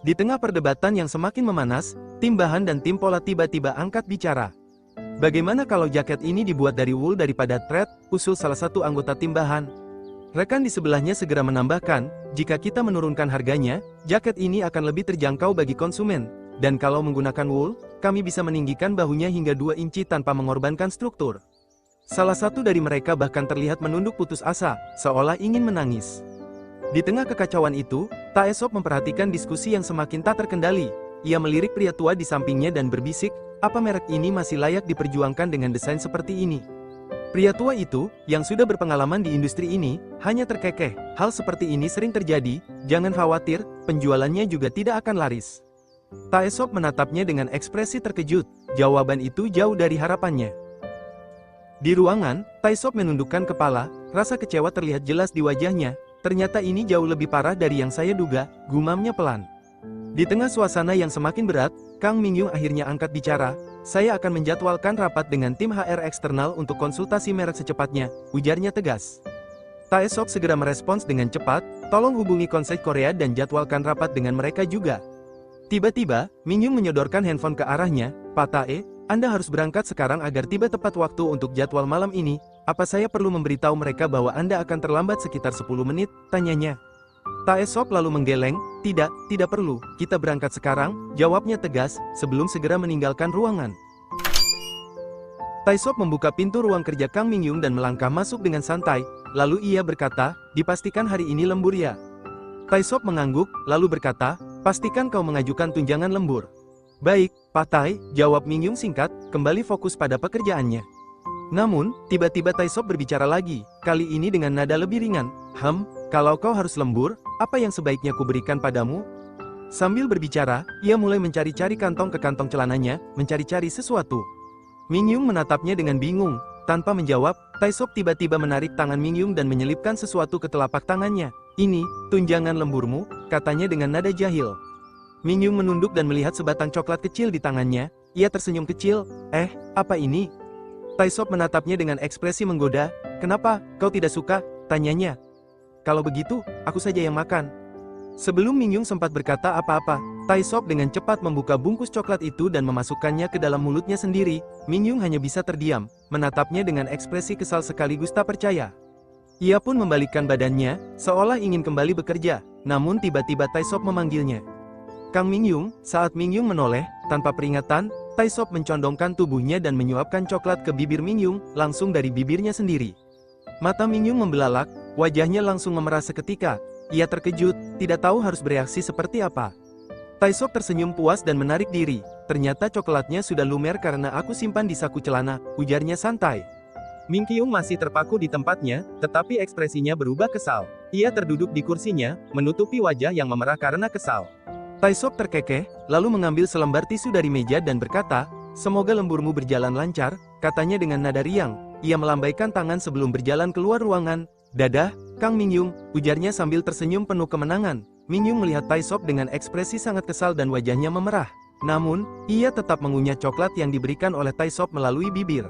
Di tengah perdebatan yang semakin memanas, tim bahan dan tim pola tiba-tiba angkat bicara. Bagaimana kalau jaket ini dibuat dari wool daripada thread, usul salah satu anggota tim bahan. Rekan di sebelahnya segera menambahkan, jika kita menurunkan harganya, jaket ini akan lebih terjangkau bagi konsumen. Dan kalau menggunakan wool, kami bisa meninggikan bahunya hingga 2 inci tanpa mengorbankan struktur. Salah satu dari mereka bahkan terlihat menunduk putus asa, seolah ingin menangis. Di tengah kekacauan itu, Taesop memperhatikan diskusi yang semakin tak terkendali. Ia melirik pria tua di sampingnya dan berbisik, apa merek ini masih layak diperjuangkan dengan desain seperti ini? Pria tua itu, yang sudah berpengalaman di industri ini, hanya terkekeh. Hal seperti ini sering terjadi, jangan khawatir, penjualannya juga tidak akan laris. Taesop menatapnya dengan ekspresi terkejut, jawaban itu jauh dari harapannya. Di ruangan, Taesop menundukkan kepala, rasa kecewa terlihat jelas di wajahnya. Ternyata ini jauh lebih parah dari yang saya duga, gumamnya pelan. Di tengah suasana yang semakin berat, Kang Mingyung akhirnya angkat bicara. Saya akan menjadwalkan rapat dengan tim HR eksternal untuk konsultasi merek secepatnya, ujarnya tegas. Taesop segera merespons dengan cepat, tolong hubungi konsei Korea dan jadwalkan rapat dengan mereka juga. Tiba-tiba, Mingyung menyodorkan handphone ke arahnya. Pak Tae, Anda harus berangkat sekarang agar tiba tepat waktu untuk jadwal malam ini. Apa saya perlu memberitahu mereka bahwa Anda akan terlambat sekitar 10 menit? Tanyanya. Taesop lalu menggeleng, tidak perlu, kita berangkat sekarang, jawabnya tegas, sebelum segera meninggalkan ruangan. Taesop membuka pintu ruang kerja Kang Mingyung dan melangkah masuk dengan santai, lalu ia berkata, dipastikan hari ini lembur ya. Taesop mengangguk, lalu berkata, pastikan kau mengajukan tunjangan lembur. Baik, Pak Tae, jawab Mingyung singkat, kembali fokus pada pekerjaannya. Namun, tiba-tiba Taesop berbicara lagi, kali ini dengan nada lebih ringan, kalau kau harus lembur, apa yang sebaiknya kuberikan padamu? Sambil berbicara, ia mulai mencari-cari kantong ke kantong celananya, mencari-cari sesuatu. Mingyung menatapnya dengan bingung. Tanpa menjawab, Taesop tiba-tiba menarik tangan Mingyung dan menyelipkan sesuatu ke telapak tangannya. Ini, tunjangan lemburmu, katanya dengan nada jahil. Mingyung menunduk dan melihat sebatang coklat kecil di tangannya. Ia tersenyum kecil, apa ini? Taesop menatapnya dengan ekspresi menggoda. Kenapa, kau tidak suka? Tanyanya. Kalau begitu, aku saja yang makan. Sebelum Mingyung sempat berkata apa-apa, Taesop dengan cepat membuka bungkus coklat itu dan memasukkannya ke dalam mulutnya sendiri. Mingyung hanya bisa terdiam, menatapnya dengan ekspresi kesal sekaligus tak percaya. Ia pun membalikkan badannya, seolah ingin kembali bekerja, namun tiba-tiba Taesop memanggilnya. Kang Mingyung, saat Mingyung menoleh, tanpa peringatan, Taesop mencondongkan tubuhnya dan menyuapkan coklat ke bibir Mingyung, langsung dari bibirnya sendiri. Mata Mingyung membelalak, wajahnya langsung memerah seketika. Ia terkejut, tidak tahu harus bereaksi seperti apa. Taesop tersenyum puas dan menarik diri. Ternyata coklatnya sudah lumer karena aku simpan di saku celana, ujarnya santai. Mingyung masih terpaku di tempatnya, tetapi ekspresinya berubah kesal. Ia terduduk di kursinya, menutupi wajah yang memerah karena kesal. Taesop terkekeh, lalu mengambil selembar tisu dari meja dan berkata, semoga lemburmu berjalan lancar, katanya dengan nada riang. Ia melambaikan tangan sebelum berjalan keluar ruangan. Dadah, Kang Mingyung, ujarnya sambil tersenyum penuh kemenangan. Mingyung melihat Taesop dengan ekspresi sangat kesal dan wajahnya memerah. Namun, ia tetap mengunyah coklat yang diberikan oleh Taesop melalui bibir.